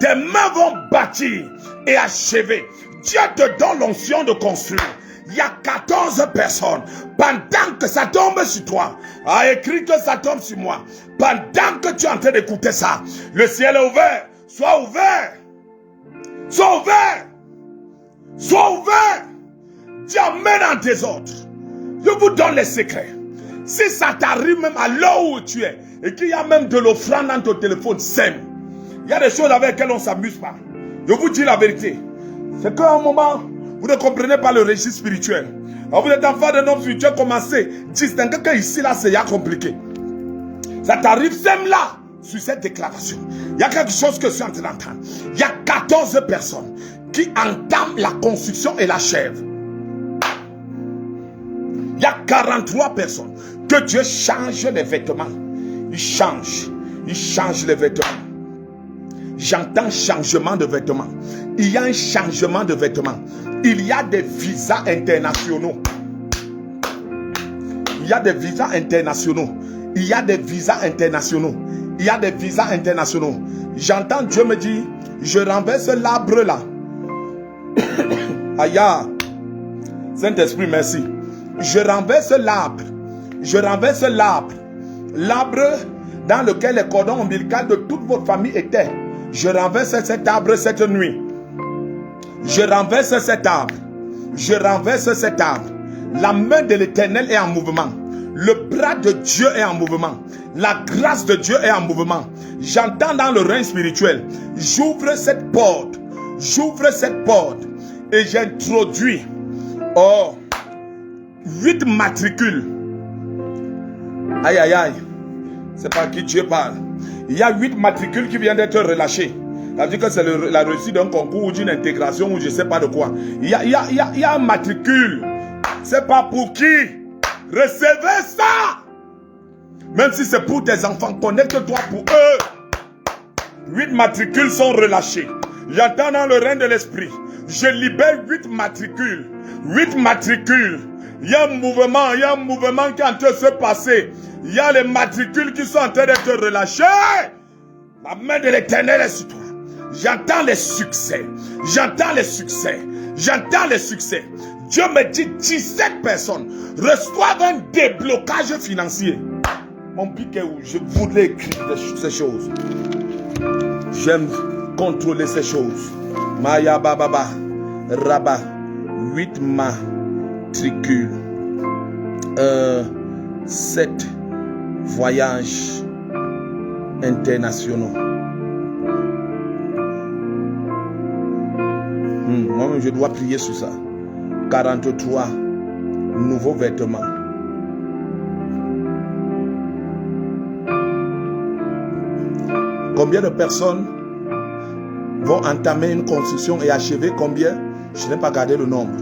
Tes mains vont bâtir et achever. Dieu te donne l'onction de construire. Il y a 14 personnes. Pendant que ça tombe sur toi, a écrit que ça tombe sur moi. Pendant que tu es en train d'écouter ça, le ciel est ouvert. Sois ouvert. Sois ouvert. Sois ouvert. Dieu mène en désordre. Je vous donne les secrets. Si ça t'arrive même à l'heure où tu es, et qu'il y a même de l'offrande dans ton téléphone, sème. Il y a des choses avec lesquelles on ne s'amuse pas. Je vous dis la vérité. C'est qu'à un moment, vous ne comprenez pas le régime spirituel. Alors vous êtes enfant d'un homme spirituel, commencez. Distinguez que ici, là, c'est compliqué. Ça t'arrive, sème là, sur cette déclaration. Il y a quelque chose que je suis en train d'entendre. Il y a 14 personnes qui entament la construction et l'achèvent. Il y a 43 personnes que Dieu change les vêtements. Il change les vêtements. J'entends changement de vêtements. Il y a un changement de vêtements. Il y a des visas internationaux. Il y a des visas internationaux. Il y a des visas internationaux. Il y a des visas internationaux. J'entends Dieu me dire, je renverse l'arbre là. Aïe. Saint-Esprit, merci. Je renverse l'arbre. Je renverse l'arbre. L'arbre dans lequel les cordons ombilicaux de toute votre famille étaient. Je renverse cet arbre cette nuit. Je renverse cet arbre. Je renverse cet arbre. La main de l'Éternel est en mouvement. Le bras de Dieu est en mouvement. La grâce de Dieu est en mouvement. J'entends dans le règne spirituel. J'ouvre cette porte. J'ouvre cette porte. Et j'introduis 8 matricules. Aïe aïe aïe. C'est pas qui Dieu parle. Il y a 8 matricules qui viennent d'être relâchés. Ça veut dire que c'est la réussite d'un concours ou d'une intégration ou je ne sais pas de quoi. Il y a un matricule. C'est pas pour qui. Recevez ça. Même si c'est pour tes enfants, connecte-toi pour eux. 8 matricules sont relâchés. J'entends dans le règne de l'esprit. Je libère 8 matricules. 8 matricules. Il y a un mouvement qui est en train de se passer. Il y a les matricules qui sont en train d'être relâchés. La main de l'Éternel est sur toi. J'entends les succès. J'entends les succès. J'entends les succès. Dieu me dit 17 personnes reçoivent un déblocage financier. Mon piquet où je voulais écrire ces choses. J'aime contrôler ces choses. Maya Bababa, Rabat, 8 matricules, 7 voyages internationaux. Moi-même, je dois prier sur ça. 43 nouveaux vêtements. Combien de personnes vont entamer une construction et achever combien? Je n'ai pas gardé le nombre.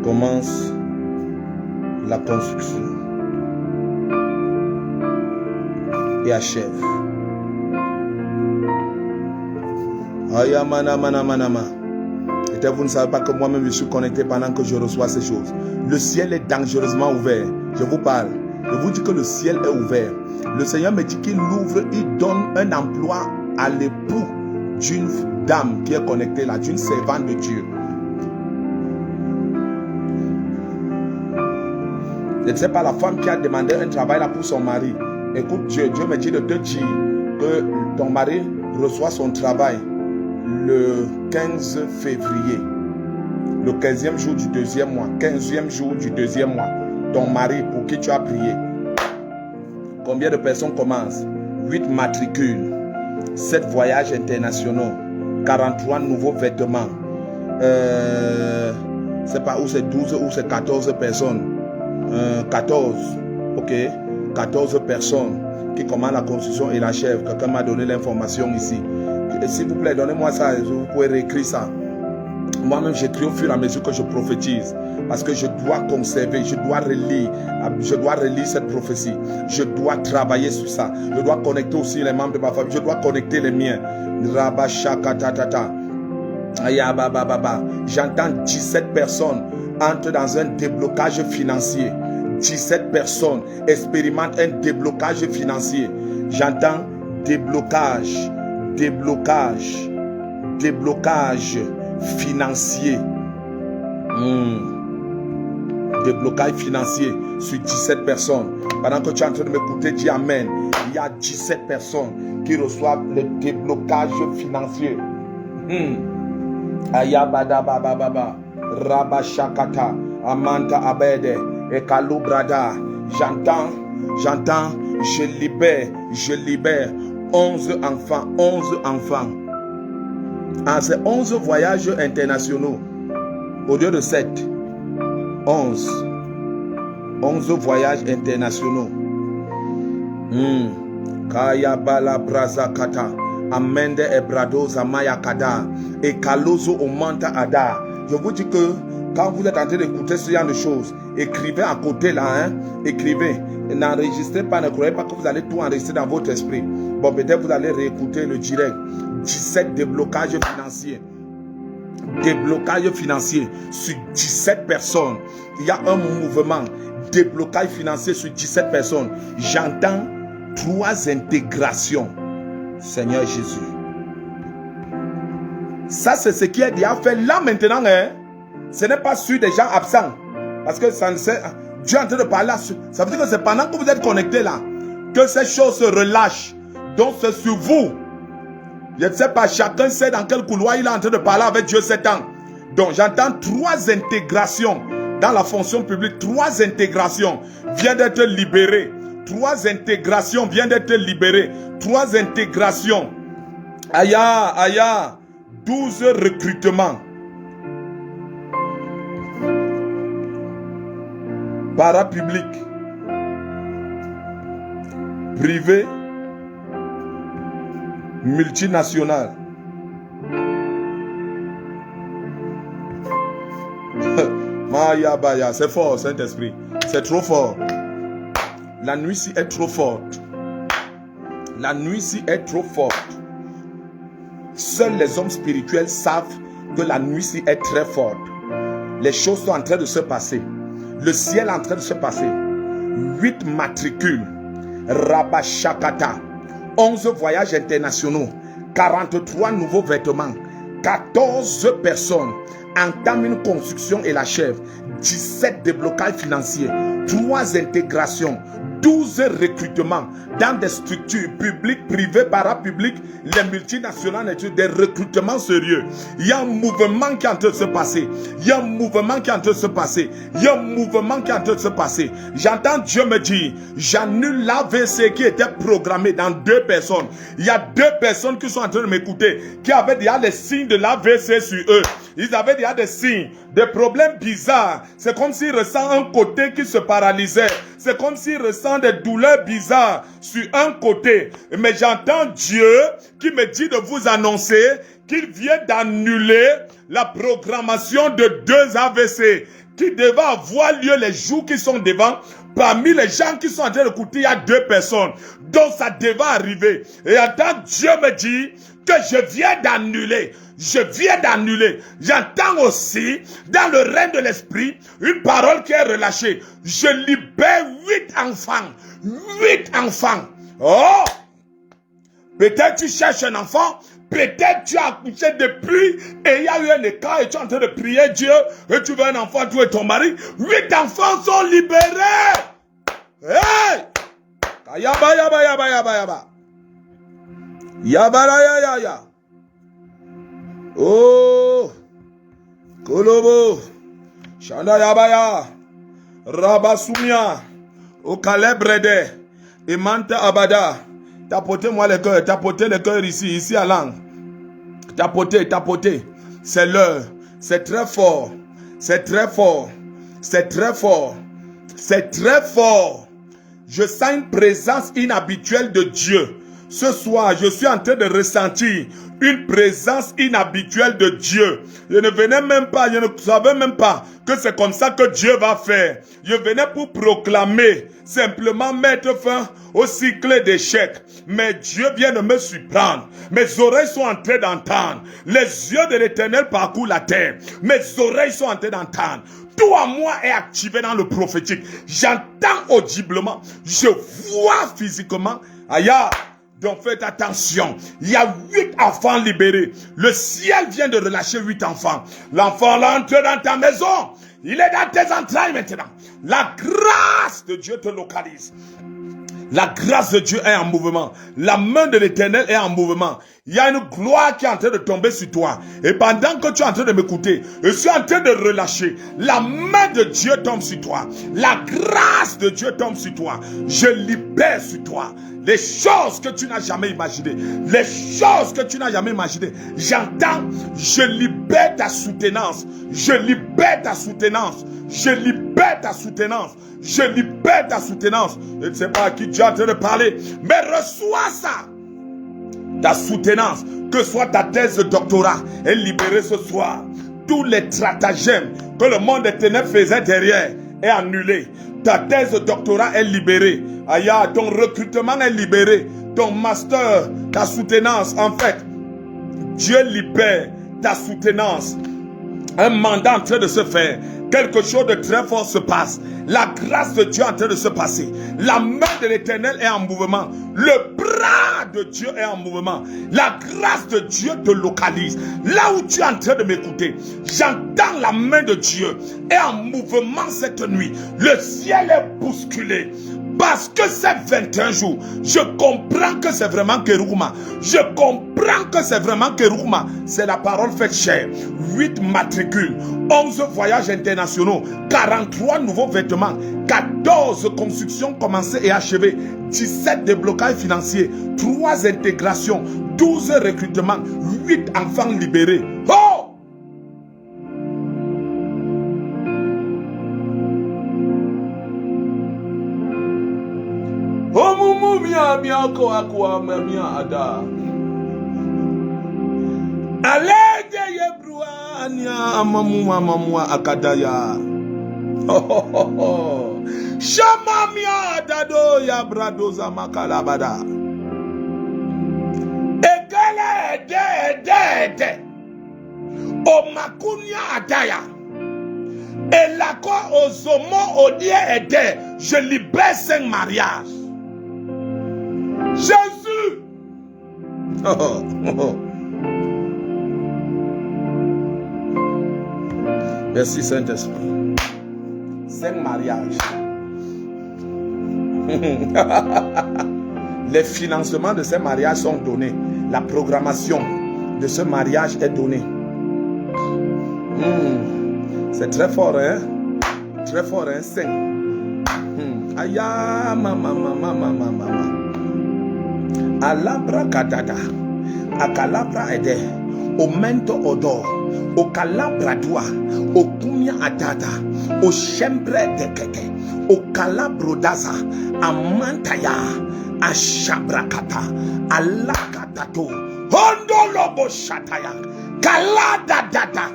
Commence la construction et achève. Ayamana mana manama. Et vous ne savez pas que moi-même je suis connecté pendant que je reçois ces choses. Le ciel est dangereusement ouvert. Je vous parle. Je vous dis que le ciel est ouvert. Le Seigneur me dit qu'il ouvre, il donne un emploi à l'époux d'une dame qui est connectée là, d'une servante de Dieu. Je ne sais pas, la femme qui a demandé un travail là pour son mari. Écoute, Dieu me dit de te dire que ton mari reçoit son travail le 15 février. Le 15e jour du deuxième mois. 15e jour du deuxième mois. Ton mari pour qui tu as prié. Combien de personnes commencent? 8 matricules, 7 voyages internationaux, 43 nouveaux vêtements. C'est pas où c'est 12 ou c'est 14 personnes. 14. Ok. 14 personnes qui commandent la construction et l'achèvent. Quelqu'un m'a donné l'information ici. S'il vous plaît, donnez-moi ça. Vous pouvez réécrire ça. Moi-même, j'écris au fur et à mesure que je prophétise. Parce que je dois conserver, je dois relire cette prophétie. Je dois travailler sur ça. Je dois connecter aussi les membres de ma famille. Je dois connecter les miens. J'entends 17 personnes entrent dans un déblocage financier. 17 personnes expérimentent un déblocage financier. J'entends déblocage financier. Déblocage financier sur 17 personnes. Pendant que tu es en train de m'écouter, dis Amen. Il y a 17 personnes qui reçoivent le déblocage financier. Ayabada bababa, Rabashakata, Amanta Abede, Ekalo Brada. J'entends, je libère 11 enfants. Ah, c'est 11 voyages internationaux au lieu de 7. 11 voyages internationaux. Kaya bala braza kata amende ebrado zamaya kada et kalozo omanta ada. Je vous dis que quand vous êtes en train d'écouter ce genre de choses, écrivez à côté là, hein, écrivez. N'enregistrez pas, ne croyez pas que vous allez tout enregistrer dans votre esprit. Bon, peut-être vous allez réécouter le direct. 17 déblocages financiers. Déblocage financier sur 17 personnes. Il y a un mouvement. Déblocage financier sur 17 personnes. J'entends 3 intégrations. Seigneur Jésus. Ça, c'est ce qui est déjà fait là maintenant. Hein? Ce n'est pas sur des gens absents. Parce que ça ne sait. Dieu est en train de parler. Ça veut dire que c'est pendant que vous êtes connectés là que ces choses se relâchent. Donc c'est sur vous. Je ne sais pas, chacun sait dans quel couloir il est en train de parler avec Dieu 7 ans. Donc j'entends 3 intégrations dans la fonction publique. 3 intégrations viennent d'être libérées. 3 intégrations viennent d'être libérées. 3 intégrations. Aya. 12 recrutements. Parapublic. Privé. Multinational. Maya Baya, c'est fort, Saint-Esprit. C'est trop fort. La nuit ci est trop forte. La nuit ci est trop forte. Seuls les hommes spirituels savent que la nuit ci est très forte. Les choses sont en train de se passer. Le ciel est en train de se passer. 8 matricules. Rabashakata. 11 voyages internationaux, 43 nouveaux vêtements, 14 personnes entament une construction et l'achèvent, 17 déblocages financiers, 3 intégrations, 12 recrutements dans des structures publiques, privées, parapubliques, les multinationales, des recrutements sérieux. Il y a un mouvement qui est en train de se passer. Il y a un mouvement qui est en train de se passer. Il y a un mouvement qui est en train de se passer. J'entends Dieu me dire, j'annule l'AVC qui était programmé dans 2 personnes. Il y a 2 personnes qui sont en train de m'écouter, qui avaient déjà les signes de l'AVC sur eux. Ils avaient déjà des signes, des problèmes bizarres. C'est comme s'ils ressentent un côté qui se paralysait. C'est comme s'ils ressentent des douleurs bizarres sur un côté. Mais j'entends Dieu qui me dit de vous annoncer qu'il vient d'annuler la programmation de 2 AVC qui devait avoir lieu les jours qui sont devant. Parmi les gens qui sont en train d'écouter, il y a 2 personnes dont ça devait arriver. Et j'entends Dieu me dit que je viens d'annuler. Je viens d'annuler. J'entends aussi, dans le règne de l'esprit, une parole qui est relâchée. Je libère 8 enfants. 8 enfants. Oh! Peut-être tu cherches un enfant. Peut-être tu as accouché depuis et il y a eu un écart et tu es en train de prier Dieu et tu veux un enfant, toi et ton mari. 8 enfants sont libérés. Hey! Yaba, yaba, yaba, yaba, yaba. Yaba, ya, ya, ya. Oh, Kolobo, Shanda Yabaya, Rabasumia, Okalebrede, Emanta Abada. Tapotez-moi les cœurs, tapotez les cœurs ici à l'angle. Tapotez, tapotez. C'est l'heure. C'est très fort. C'est très fort. C'est très fort. C'est très fort. Je sens une présence inhabituelle de Dieu. Ce soir, je suis en train de ressentir une présence inhabituelle de Dieu. Je ne venais même pas, je ne savais même pas que c'est comme ça que Dieu va faire. Je venais pour proclamer, simplement mettre fin au cycle d'échecs. Mais Dieu vient de me surprendre. Mes oreilles sont en train d'entendre. Les yeux de l'Éternel parcourent la terre. Mes oreilles sont en train d'entendre. Tout à moi est activé dans le prophétique. J'entends audiblement. Je vois physiquement. Aïe. Donc faites attention, il y a 8 enfants libérés. Le ciel vient de relâcher 8 enfants. L'enfant entre dans ta maison. Il est dans tes entrailles maintenant. La grâce de Dieu te localise. La grâce de Dieu est en mouvement. La main de l'Éternel est en mouvement. Il y a une gloire qui est en train de tomber sur toi. Et pendant que tu es en train de m'écouter, je suis en train de relâcher. La main de Dieu tombe sur toi. La grâce de Dieu tombe sur toi. Je libère sur toi les choses que tu n'as jamais imaginées. Les choses que tu n'as jamais imaginées. J'entends, je libère ta soutenance. Je libère ta soutenance. Je libère ta soutenance. Je libère ta soutenance. Je ne sais pas à qui tu es en train de parler, mais reçois ça. Ta soutenance, que soit ta thèse de doctorat, est libérée ce soir. Tous les stratagèmes que le monde des ténèbres faisait derrière est annulé. Ta thèse de doctorat est libérée. Aya, ton recrutement est libéré. Ton master, ta soutenance, en fait, Dieu libère ta soutenance. Un mandat en train de se faire. Quelque chose de très fort se passe. La grâce de Dieu est en train de se passer. La main de l'Éternel est en mouvement. Le bras de Dieu est en mouvement. La grâce de Dieu te localise. Là où tu es en train de m'écouter, j'entends la main de Dieu est en mouvement cette nuit. Le ciel est bousculé. Parce que c'est 21 jours, je comprends que c'est vraiment Kerouma. Je comprends que c'est vraiment Kerouma. C'est la parole faite chair. 8 matricules, 11 voyages internationaux, 43 nouveaux vêtements, 14 constructions commencées et achevées, 17 déblocages financiers, 3 intégrations, 12 recrutements, 8 enfants libérés. Oh! Alege yebruania amamua akadaya. Shamamia dado ya bradoza makalabada. Egele de omakunia adaya. Elako ozomo odie ede. Je libère 5 mariages. Jésus. Merci Saint-Esprit. 5 mariages. Les financements de ces mariages sont donnés. La programmation de ce mariage est donnée. C'est très fort, hein? Très fort, hein? 5. Aya, mama. Alabra kadada. Akalabra ede. O mento odor. O calabra doa. O kumia adada. O shembre dekeke. O calabro daza. Amantaya. Ashabrakata. Alakatato. Hondo lobo shataya. Kalada dada.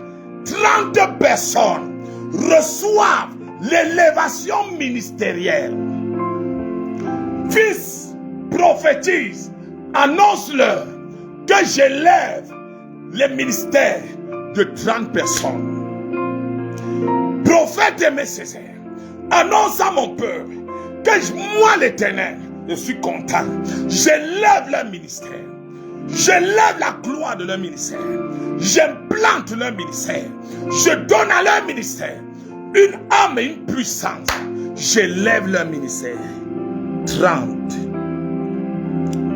30 personnes reçoivent l'élévation ministérielle. Fils, prophétise, annonce-leur que j'élève les ministères de 30 personnes. Prophète aimé Césaire, annonce à mon peuple que moi l'Éternel, je suis content. J'élève leur ministère. J'élève la gloire de leur ministère. J'implante leur ministère. Je donne à leur ministère une âme et une puissance. J'élève leur ministère. 30.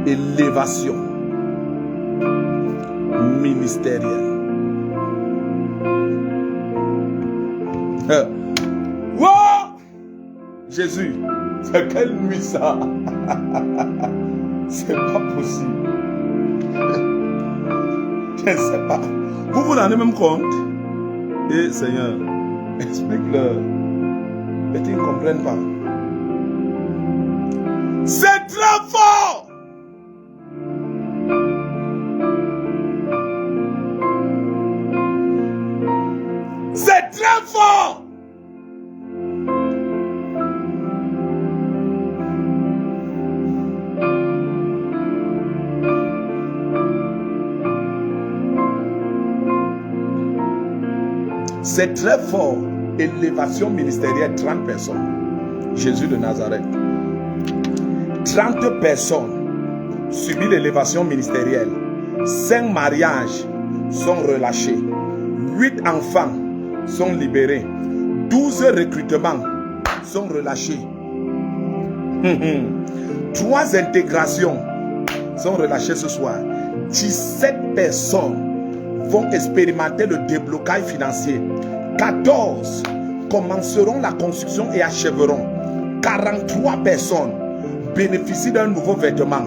Élévation ministérielle. Wow! Jésus, c'est quelle nuit ça? C'est pas possible. Je ne sais pas. Vous vous rendez même compte? Et Seigneur, explique-leur. Mais ils ne comprennent pas. C'est très fort. C'est très fort. C'est très fort. Élévation ministérielle, 30 personnes. Jésus de Nazareth. 30 personnes subissent l'élévation ministérielle. 5 mariages sont relâchés. 8 enfants sont libérés. 12 recrutements sont relâchés. 3 intégrations sont relâchées ce soir. 17 personnes vont expérimenter le déblocage financier. 14 commenceront la construction et achèveront. 43 personnes bénéficient d'un nouveau vêtement.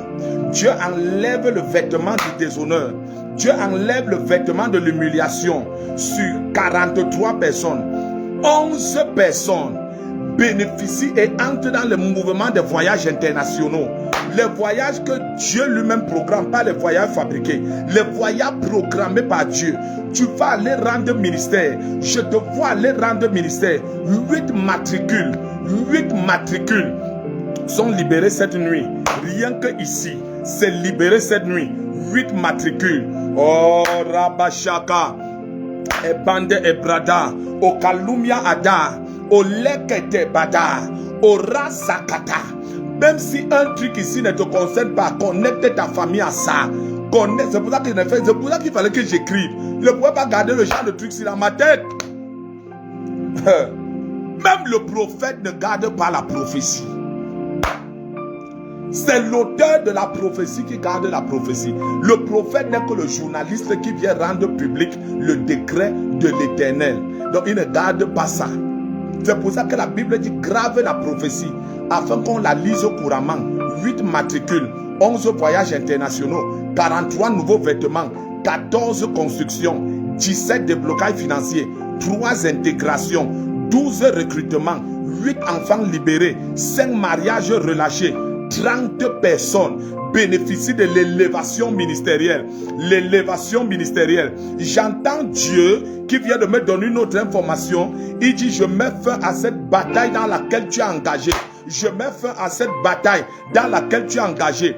Dieu enlève le vêtement du déshonneur. Dieu enlève le vêtement de l'humiliation sur 43 personnes. 11 personnes bénéficient et entrent dans le mouvement des voyages internationaux. Les voyages que Dieu lui-même programme, pas les voyages fabriqués. Les voyages programmés par Dieu. Tu vas aller rendre ministère. Je te vois aller rendre ministère. 8 matricules. 8 matricules sont libérés cette nuit. Rien que ici, c'est libéré cette nuit. 8 matricules. Oh, Rabashaka. Ebande Ebrada. O Kalumia Ada. O Lekete Bada. O Rasakata. Même si un truc ici ne te concerne pas, connecte ta famille à ça. C'est pour ça qu'il fallait que j'écrive. Je ne pouvais pas garder le genre de truc sur ma tête. Même le prophète ne garde pas la prophétie. C'est l'auteur de la prophétie qui garde la prophétie. Le prophète n'est que le journaliste qui vient rendre public le décret de l'Éternel. Donc il ne garde pas ça. C'est pour ça que la Bible dit grave la prophétie afin qu'on la lise couramment. 8 matricules, 11 voyages internationaux, 43 nouveaux vêtements, 14 constructions, 17 déblocages financiers, 3 intégrations, 12 recrutements, 8 enfants libérés, 5 mariages relâchés, 30 personnes bénéficient de l'élévation ministérielle. L'élévation ministérielle. J'entends Dieu qui vient de me donner une autre information. Il dit, je mets fin à cette bataille dans laquelle tu es engagé. Je mets fin à cette bataille dans laquelle tu es engagé.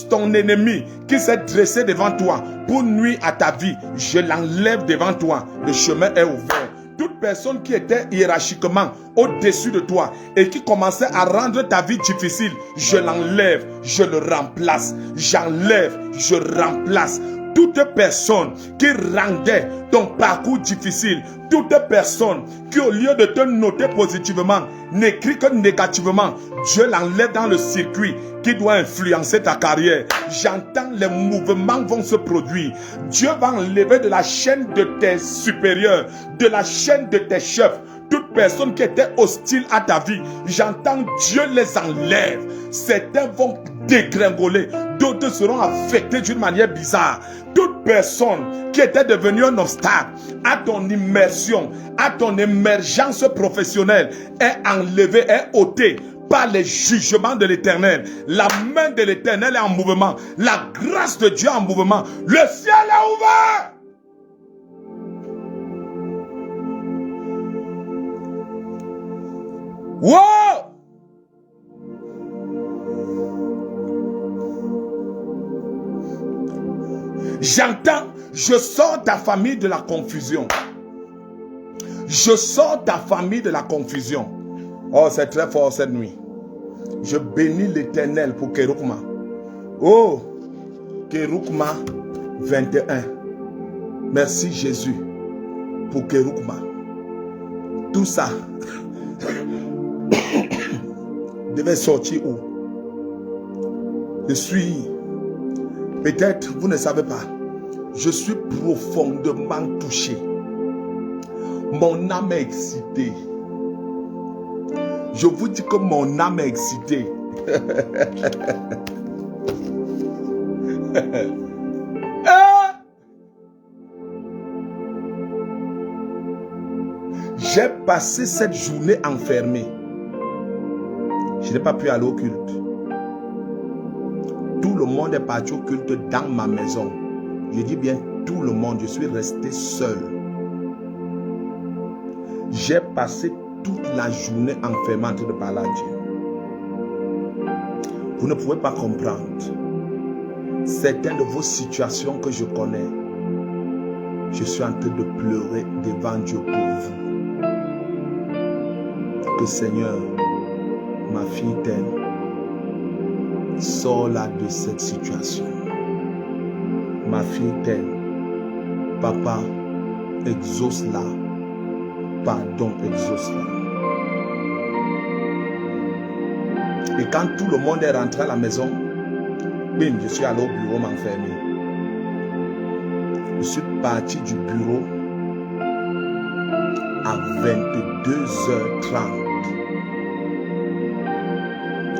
Ton ennemi qui s'est dressé devant toi pour nuire à ta vie, je l'enlève devant toi. Le chemin est ouvert. Toute personne qui était hiérarchiquement au-dessus de toi et qui commençait à rendre ta vie difficile, je l'enlève, je le remplace. J'enlève, je remplace. Toute personne qui rendait ton parcours difficile, toute personne qui au lieu de te noter positivement, n'écrit que négativement, Dieu l'enlève dans le circuit qui doit influencer ta carrière. J'entends les mouvements vont se produire. Dieu va enlever de la chaîne de tes supérieurs, de la chaîne de tes chefs, toute personne qui était hostile à ta vie. J'entends Dieu les enlève. Certains vont dégringoler, d'autres seront affectés d'une manière bizarre. Toute personne qui était devenue un obstacle à ton immersion, à ton émergence professionnelle est enlevée, est ôtée par les jugements de l'Éternel. La main de l'Éternel est en mouvement. La grâce de Dieu est en mouvement. Le ciel est ouvert. Wow! J'entends, je sors ta famille de la confusion. Je sors ta famille de la confusion. Oh, c'est très fort cette nuit. Je bénis l'Éternel pour Keroukma. Oh, Keroukma 21. Merci Jésus pour Keroukma. Tout ça devait sortir où? Je suis, peut-être vous ne savez pas, je suis profondément touché. Mon âme est excitée. Je vous dis que mon âme est excitée. J'ai passé cette journée enfermée. Je n'ai pas pu aller au culte. Tout le monde est parti au culte dans ma maison. Je dis bien tout le monde, je suis resté seul. J'ai passé toute la journée enfermée en train de parler à Dieu. Vous ne pouvez pas comprendre certaines de vos situations que je connais. Je suis en train de pleurer devant Dieu pour vous. Que Seigneur, ma fille t'aime. Sors-la de cette situation. Ma fille t'aime. Papa, exauce-la. Pardon, exauce-la. Et quand tout le monde est rentré à la maison, bim, je suis allé au bureau m'enfermer. Je suis parti du bureau à 22h30.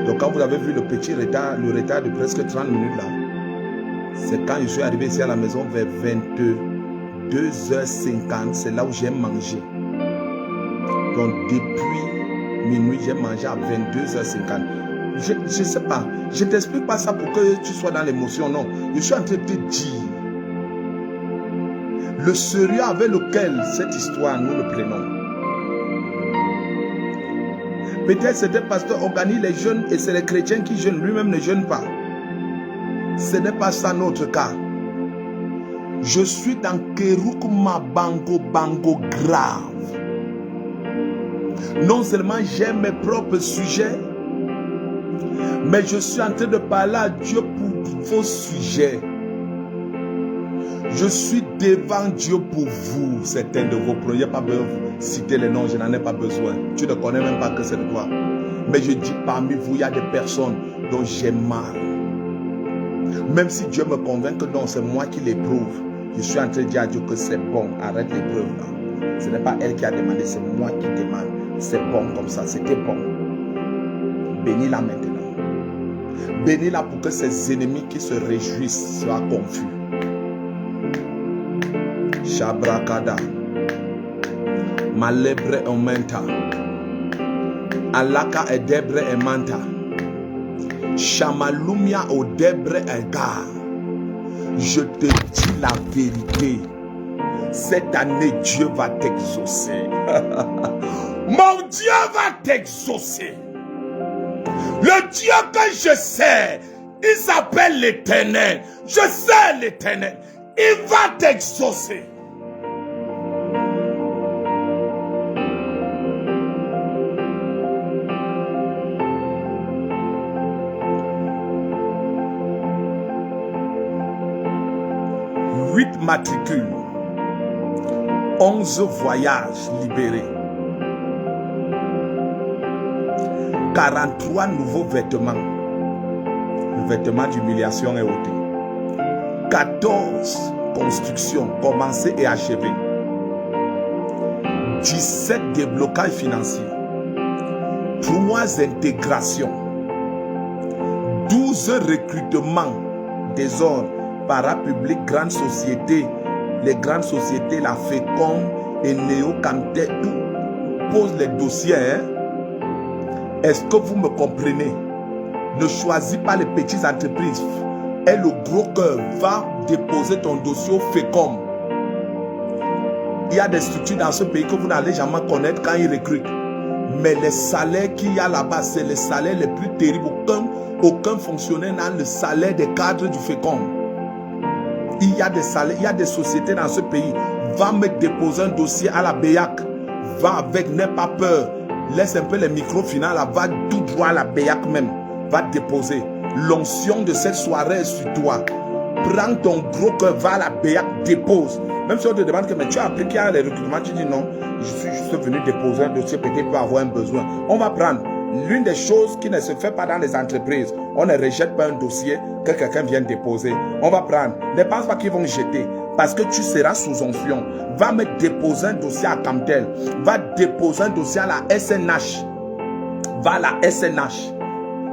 Donc quand vous avez vu le petit retard, le retard de presque 30 minutes là, c'est quand je suis arrivé ici à la maison vers 22h50, c'est là où j'ai mangé. Donc depuis minuit, j'ai mangé à 22h50. Je ne sais pas, je ne t'explique pas ça pour que tu sois dans l'émotion, non. Je suis en train de te dire le sérieux avec lequel cette histoire nous le prenons. Peut-être c'était pasteur organise les jeunes et c'est les chrétiens qui jeûnent, lui-même ne jeûne pas. Ce n'est pas ça notre cas. Je suis dans Keroukma Bango grave. Non seulement j'ai mes propres sujets, mais je suis en train de parler à Dieu pour vos sujets. Je suis devant Dieu pour vous, certains de vos projets. Pas besoin de citer les noms, je n'en ai pas besoin. Tu ne connais même pas que c'est de toi. Mais je dis parmi vous, il y a des personnes dont j'ai mal. Même si Dieu me convainc que non, c'est moi qui l'éprouve, je suis en train de dire à Dieu que c'est bon, arrête l'épreuve là. Ce n'est pas elle qui a demandé, c'est moi qui demande. C'est bon comme ça, c'était bon. Bénis-la maintenant. Bénis-la pour que ses ennemis qui se réjouissent soient confus. Shabrakada Malebre aumenta Alaka edebre emanta Shamalumia odebre ega. Je te dis la vérité. Cette année, Dieu va t'exaucer. Mon Dieu va t'exaucer. Le Dieu que je sais, il s'appelle l'Éternel. Je sais l'Éternel. Il va t'exaucer. Huit matricules, 11 voyages libérés. 43 nouveaux vêtements. Le vêtement d'humiliation est ôté. 14 constructions commencées et achevées. 17 déblocages financiers. 3 intégrations. 12 recrutements des ordres, parapublics, grandes sociétés. Les grandes sociétés, la FECOM et Néo-Camtel, tout pose les dossiers. Est-ce que vous me comprenez? Ne choisis pas les petites entreprises. Et le gros cœur va déposer ton dossier au FECOM. Il y a des structures dans ce pays que vous n'allez jamais connaître quand ils recrutent. Mais les salaires qu'il y a là-bas, c'est les salaires les plus terribles. Aucun fonctionnaire n'a le salaire des cadres du FECOM. Il y a des salaires, il y a des sociétés dans ce pays. Va me déposer un dossier à la BEAC. Va avec, n'aie pas peur. Laisse un peu les microfinances là. Va tout droit à la BEAC même. Va déposer. L'onction de cette soirée est sur toi. Prends ton gros cœur, va à la BEAC, dépose. Même si on te demande que mais tu as appliqué à les recrutements, tu dis non, je suis juste venu déposer un dossier, peut-être pour avoir un besoin. On va prendre l'une des choses qui ne se fait pas dans les entreprises. On ne rejette pas un dossier que quelqu'un vient déposer. On va prendre. Ne pense pas qu'ils vont jeter parce que tu seras sous onction. Va me déposer un dossier à Camtel. Va déposer un dossier à la SNH. Va à la SNH.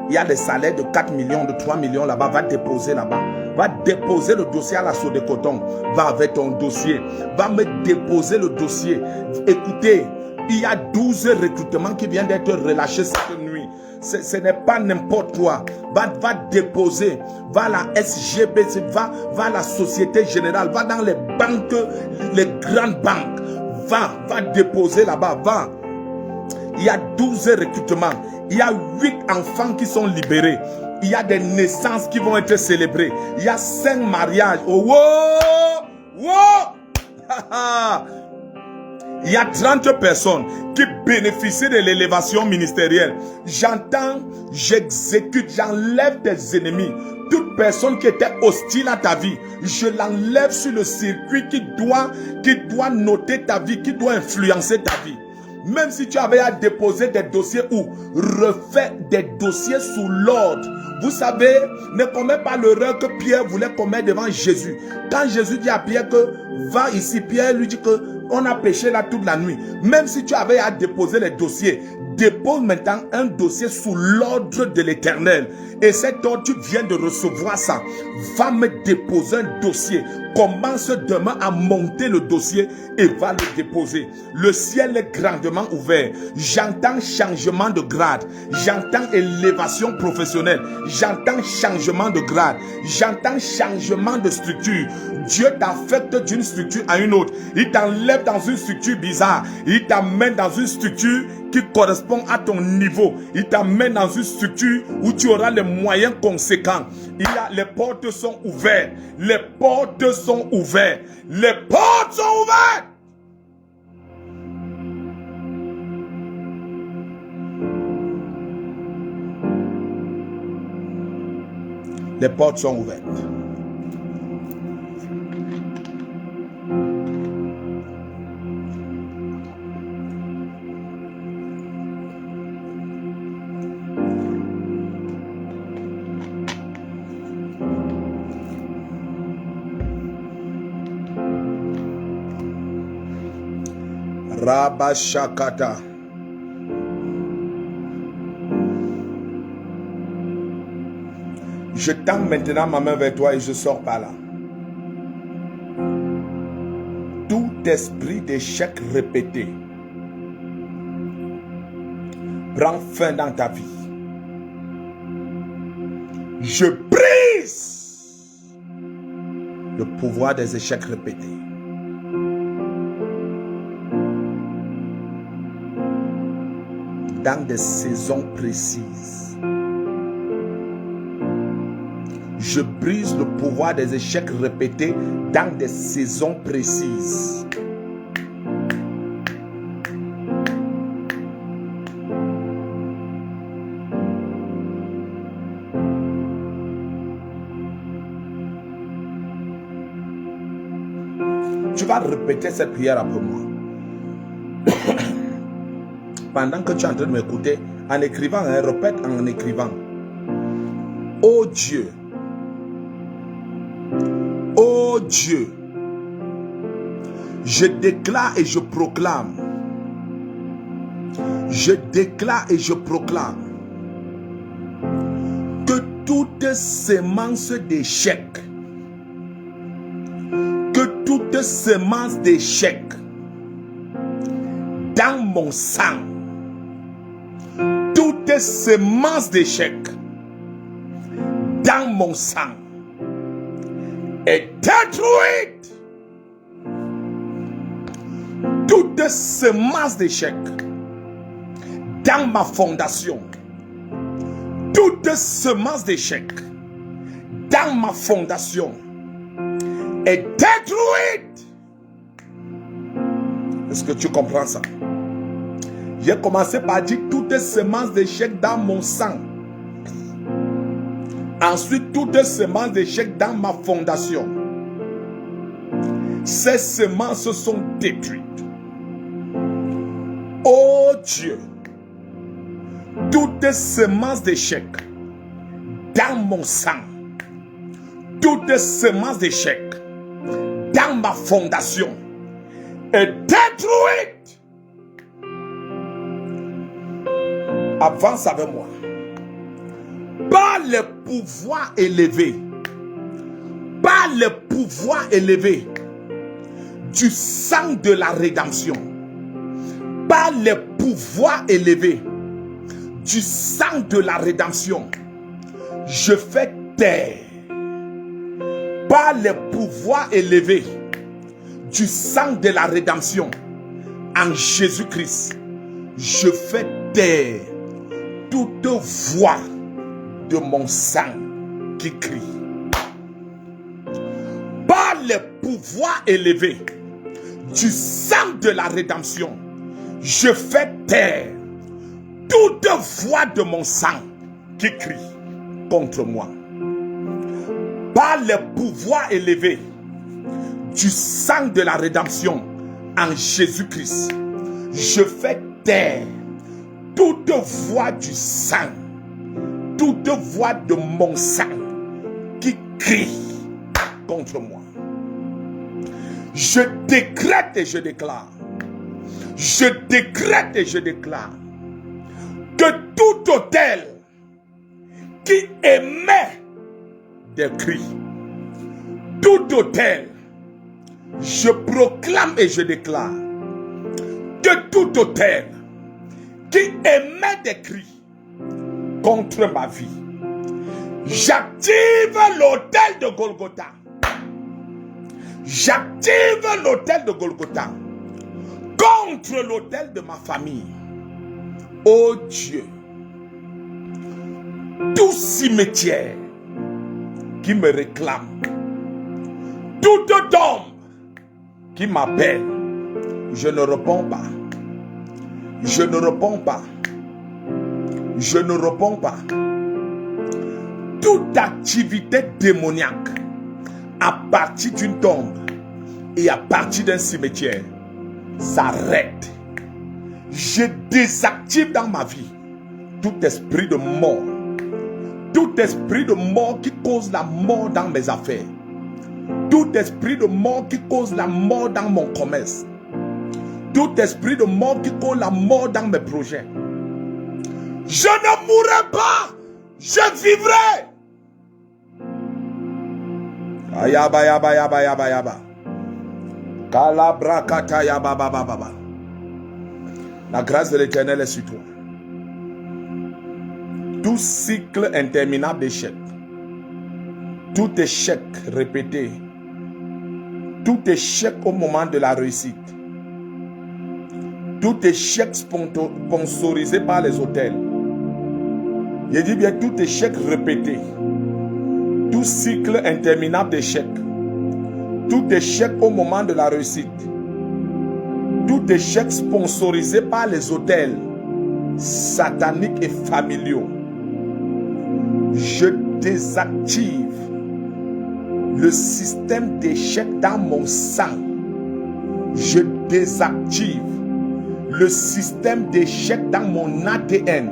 Il y a des salaires de 4 millions, de 3 millions là-bas. Va déposer là-bas. Va déposer le dossier à la Sodecoton. Va avec ton dossier. Va me déposer le dossier. Écoutez, il y a 12 recrutements qui viennent d'être relâchés cette nuit. Ce n'est pas n'importe quoi. Va déposer. Va à la SGB. Va à la Société Générale. Va dans les banques, les grandes banques. Va déposer là-bas. Va. Il y a 12 recrutements. Il y a 8 enfants qui sont libérés. Il y a des naissances qui vont être célébrées. Il y a 5 mariages. Oh, wow! Wow! Il y a 30 personnes qui bénéficient de l'élévation ministérielle. J'entends, j'exécute, j'enlève tes ennemis. Toute personne qui était hostile à ta vie, je l'enlève sur le circuit qui doit noter ta vie, qui doit influencer ta vie. Même si tu avais à déposer des dossiers ou refais des dossiers sous l'ordre. Vous savez, ne commets pas l'erreur que Pierre voulait commettre devant Jésus. Quand Jésus dit à Pierre que va ici, Pierre lui dit que on a péché là toute la nuit. Même si tu avais à déposer les dossiers, dépose maintenant un dossier sous l'ordre de l'Éternel. Et cet ordre, tu viens de recevoir ça. Va me déposer un dossier. Commence demain à monter le dossier et va le déposer. Le ciel est grandement ouvert. J'entends changement de grade. J'entends élévation professionnelle. J'entends changement de grade. J'entends changement de structure. Dieu t'affecte d'une structure à une autre. Il t'enlève dans une structure bizarre. Il t'amène dans une structure qui correspond à ton niveau. Il t'amène dans une structure où tu auras les moyens conséquents. Les portes sont ouvertes. Les portes sont ouvertes. Les portes sont ouvertes. Les portes sont ouvertes. Rabashakata. Je tends maintenant ma main vers toi et je sors par là. Tout esprit d'échec répété prend fin dans ta vie. Je brise le pouvoir des échecs répétés. Dans des saisons précises. Je brise le pouvoir des échecs répétés dans des saisons précises. Tu vas répéter cette prière après moi. Pendant que tu es en train de m'écouter, En écrivant, répète en écrivant. Oh Dieu. Oh Dieu. Je déclare et je proclame. Je déclare et je proclame que toute semence d'échec, toute semence d'échec dans mon sang, toute semence d'échec dans mon sang est détruite. Toute semence d'échec dans ma fondation, toute semence d'échec dans ma fondation est détruite. Est-ce que tu comprends ça? J'ai commencé par dire toutes semences d'échec dans mon sang. Ensuite, toutes semences d'échec dans ma fondation. Ces semences sont détruites. Oh Dieu, toutes semences d'échec dans mon sang, toutes semences d'échec dans ma fondation est détruite. Avance avec moi. Par le pouvoir élevé, par le pouvoir élevé du sang de la rédemption, par le pouvoir élevé du sang de la rédemption, je fais taire. Par le pouvoir élevé du sang de la rédemption en Jésus-Christ, je fais taire toute voix de mon sang qui crie. Par le pouvoir élevé du sang de la rédemption, je fais taire toute voix de mon sang qui crie contre moi. Par le pouvoir élevé du sang de la rédemption en Jésus-Christ, je fais taire toute voix du sang, toute voix de mon sang qui crie contre moi. Je décrète et je déclare, je décrète et je déclare que tout autel qui émet des cris, tout autel, je proclame et je déclare que tout autel qui émet des cris contre ma vie, j'active l'autel de Golgotha. J'active l'autel de Golgotha contre l'autel de ma famille. Oh Dieu, tout cimetière qui me réclame, toute tombe qui m'appelle, je ne réponds pas. Je ne réponds pas. Je ne réponds pas. Toute activité démoniaque à partir d'une tombe et à partir d'un cimetière s'arrête. Je désactive dans ma vie tout esprit de mort. Tout esprit de mort qui cause la mort dans mes affaires. Tout esprit de mort qui cause la mort dans mon commerce. Tout esprit de mort qui cause la mort dans mes projets. Je ne mourrai pas, je vivrai. Ayaba yaba yaba yaba yaba. Kalabra kata yaba baba baba. La grâce de l'Éternel est sur toi. Tout cycle interminable d'échecs, tout échec répété, tout échec au moment de la réussite, tout échec sponsorisé par les hôtels, je dis bien tout échec répété, tout cycle interminable d'échecs, tout échec au moment de la réussite, tout échec sponsorisé par les hôtels sataniques et familiaux, je désactive le système d'échec dans mon sang. Je désactive le système d'échec dans mon ADN.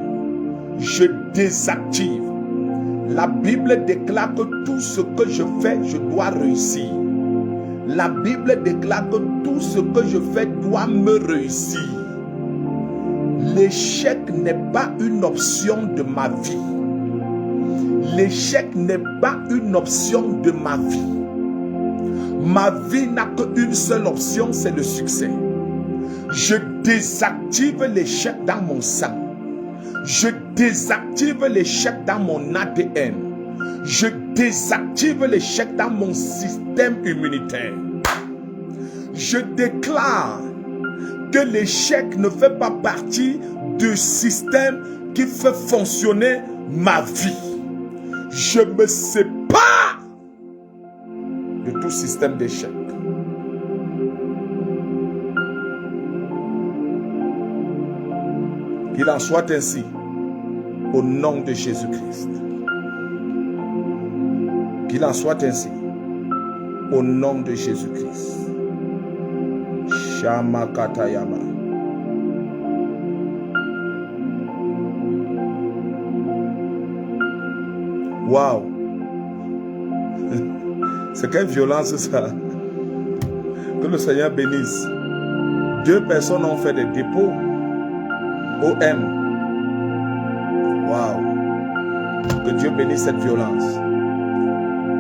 je désactive. La Bible déclare que tout ce que je fais, je dois réussir. La Bible déclare que tout ce que je fais doit me réussir. L'échec n'est pas une option de ma vie. L'échec n'est pas une option de ma vie. Ma vie n'a qu'une seule option, c'est le succès. Je désactive l'échec dans mon sang. Je désactive l'échec dans mon ADN. Je désactive l'échec dans mon système immunitaire. Je déclare que l'échec ne fait pas partie du système qui fait fonctionner ma vie. Je me sépare de tout système d'échec. Qu'il en soit ainsi, au nom de Jésus-Christ. Qu'il en soit ainsi, au nom de Jésus-Christ. Shamakatayama. Waouh! C'est quelle violence ça! Que le Seigneur bénisse. 2 personnes ont fait des dépôts. OM. Waouh! Que Dieu bénisse cette violence.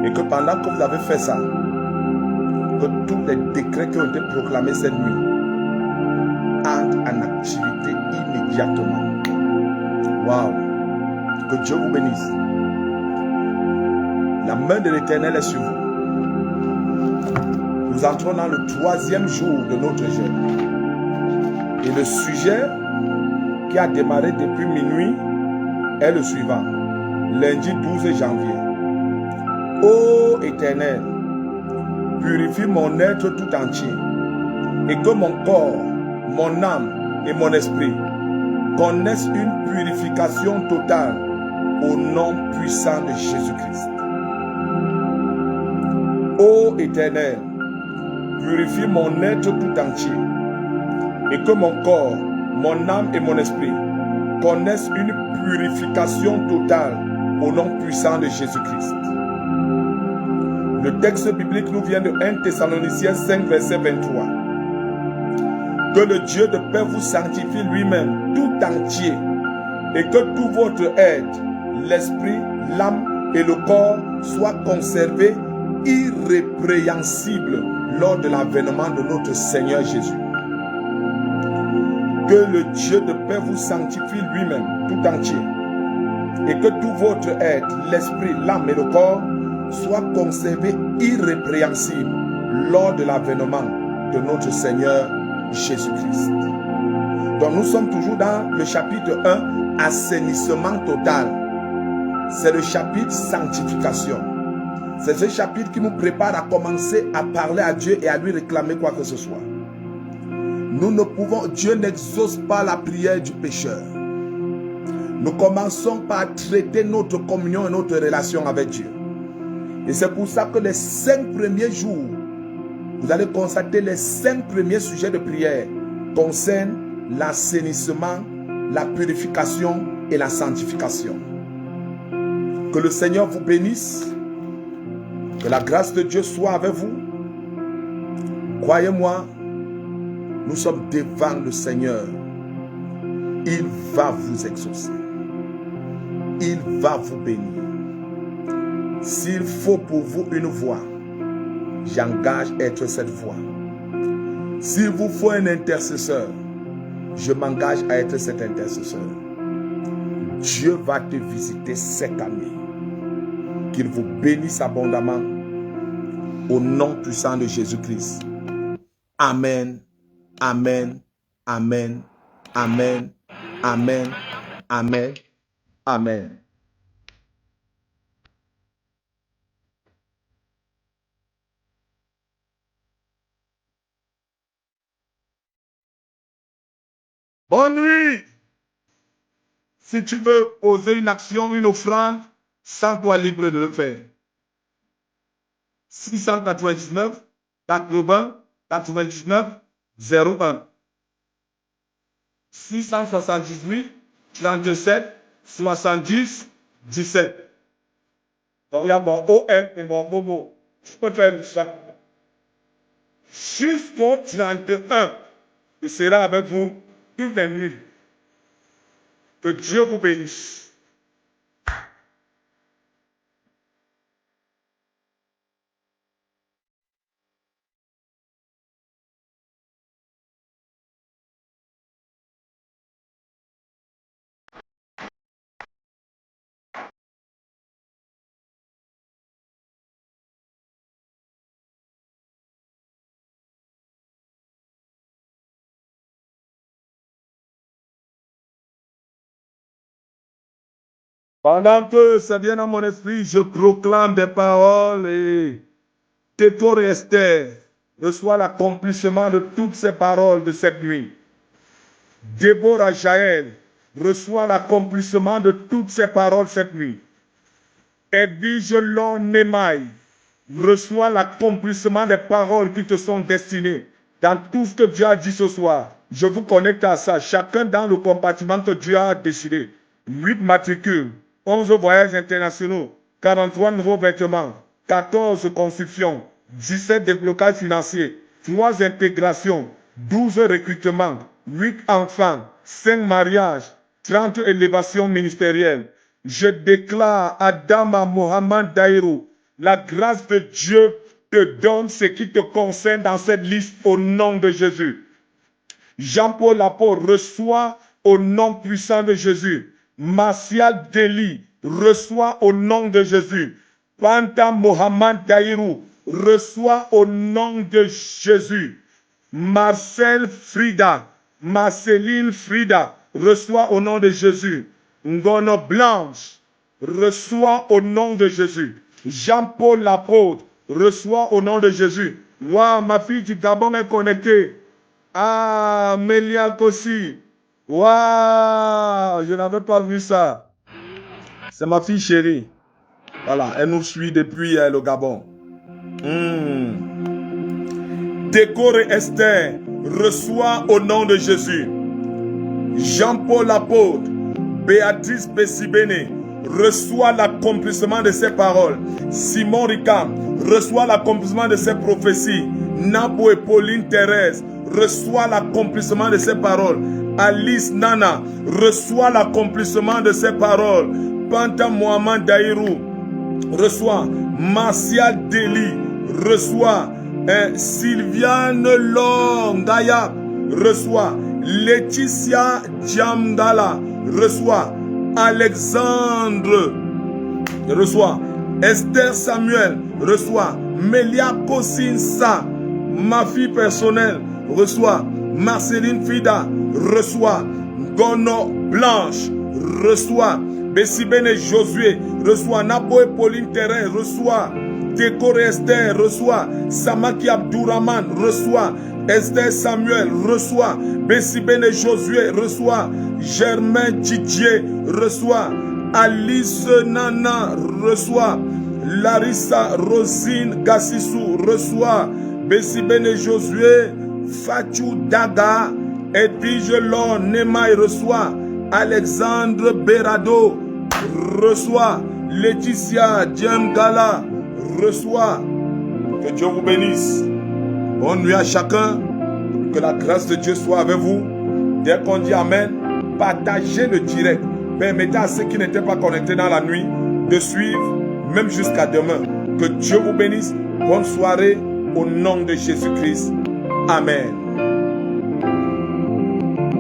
Et que pendant que vous avez fait ça, que tous les décrets qui ont été proclamés cette nuit entrent en activité immédiatement. Waouh! Que Dieu vous bénisse. La main de l'Éternel est sur vous. Nous entrons dans le 3e jour de notre jeûne. Et le sujet qui a démarré depuis minuit est le suivant. Lundi 12 janvier. Ô Éternel, purifie mon être tout entier et que mon corps, mon âme et mon esprit connaissent une purification totale au nom puissant de Jésus-Christ. Ô Éternel, purifie mon être tout entier et que mon corps, mon âme et mon esprit connaissent une purification totale au nom puissant de Jésus-Christ. Le texte biblique nous vient de 1 Thessaloniciens 5, verset 23. Que le Dieu de paix vous sanctifie lui-même tout entier et que tout votre être, l'esprit, l'âme et le corps soient conservés irrépréhensibles lors de l'avènement de notre Seigneur Jésus. Que le Dieu de paix vous sanctifie lui-même tout entier et que tout votre être, l'esprit, l'âme et le corps soient conservés irrépréhensibles lors de l'avènement de notre Seigneur Jésus-Christ. Donc nous sommes toujours dans le chapitre 1, assainissement total. C'est le chapitre sanctification. C'est ce chapitre qui nous prépare à commencer à parler à Dieu et à lui réclamer quoi que ce soit. Nous ne pouvons, Dieu n'exauce pas la prière du pécheur. Nous commençons par traiter notre communion et notre relation avec Dieu. Et c'est pour ça que les 5 premiers jours, vous allez constater les 5 premiers sujets de prière concernent l'assainissement, la purification et la sanctification. Que le Seigneur vous bénisse. Que la grâce de Dieu soit avec vous. Croyez-moi, nous sommes devant le Seigneur. Il va vous exaucer. Il va vous bénir. S'il faut pour vous une voix, j'engage à être cette voix. S'il vous faut un intercesseur, je m'engage à être cet intercesseur. Dieu va te visiter cette année. Qu'il vous bénisse abondamment au nom puissant de Jésus-Christ. Amen, amen, amen, amen, amen, amen, amen. Bonne nuit. Si tu veux poser une action, une offrande, sens-toi libre de le faire. 699 80 99 01 678 37 70 17. Donc, il y a mon OM et mon Momo. Je peux faire ça. Jusqu'au 31, je serai avec vous toutes les nuits. Que Dieu vous bénisse. Pendant que ça vient dans mon esprit, je proclame des paroles et Tétor et Esther reçoit l'accomplissement de toutes ces paroles de cette nuit. Déborah Jaël reçoit l'accomplissement de toutes ces paroles cette nuit. Edwige Lon Nemaï reçoit l'accomplissement des paroles qui te sont destinées dans tout ce que Dieu a dit ce soir. Je vous connecte à ça, chacun dans le compartiment que Dieu a décidé. 8 matricules, 11 voyages internationaux, 43 nouveaux vêtements, 14 constructions, 17 déblocages financiers, 3 intégrations, 12 recrutements, 8 enfants, 5 mariages, 30 élévations ministérielles. Je déclare à Dama Mohamed Daïrou, la grâce de Dieu te donne ce qui te concerne dans cette liste au nom de Jésus. Jean-Paul l'apôtre reçoit au nom puissant de Jésus. Martial Deli reçoit au nom de Jésus. Panta Mohamed Daïrou reçoit au nom de Jésus. Marceline Frida reçoit au nom de Jésus. Ngono Blanche reçoit au nom de Jésus. Jean-Paul l'apôtre reçoit au nom de Jésus. Waouh, ma fille du Gabon est connectée. Ah, Mélia Kossi. Waouh, je n'avais pas vu ça. C'est ma fille chérie. Voilà, elle nous suit depuis le Gabon. Tétor et Esther reçoit au nom de Jésus. Jean-Paul l'apôtre, Béatrice Bessibene reçoit l'accomplissement de ses paroles. Simon Ricam reçoit l'accomplissement de ses prophéties. Nabo et Pauline Thérèse reçoit l'accomplissement de ses paroles. Alice Nana reçoit l'accomplissement de ses paroles. Panta Mohamed Daïrou reçoit. Martial Deli reçoit. Sylviane Longaya reçoit. Laetitia Djamdala reçoit. Alexandre reçoit. Esther Samuel reçoit. Mélia Kosinsa, ma fille personnelle, reçoit. Marceline Fida reçoit. Gono Blanche reçoit. Bessibene Josué reçoit. Nabo et Pauline Thérèse reçoit. Tétor et Esther reçoit. Samaki Abdourahman reçoit. Esther Samuel reçoit. Bessibene Josué reçoit. Germain Didier reçoit. Alice Nana reçoit. Larissa Rosine Gassissou reçoit. Bessibene Josué. Fatou Daga. Edwige Lon Nemaï reçoit. Alexandre Berado reçoit. Laetitia Djemgala reçoit. Que Dieu vous bénisse. Bonne nuit à chacun. Que la grâce de Dieu soit avec vous. Dès qu'on dit Amen, partagez le direct. Permettez à ceux qui n'étaient pas connectés dans la nuit de suivre, même jusqu'à demain. Que Dieu vous bénisse. Bonne soirée au nom de Jésus-Christ. Amen.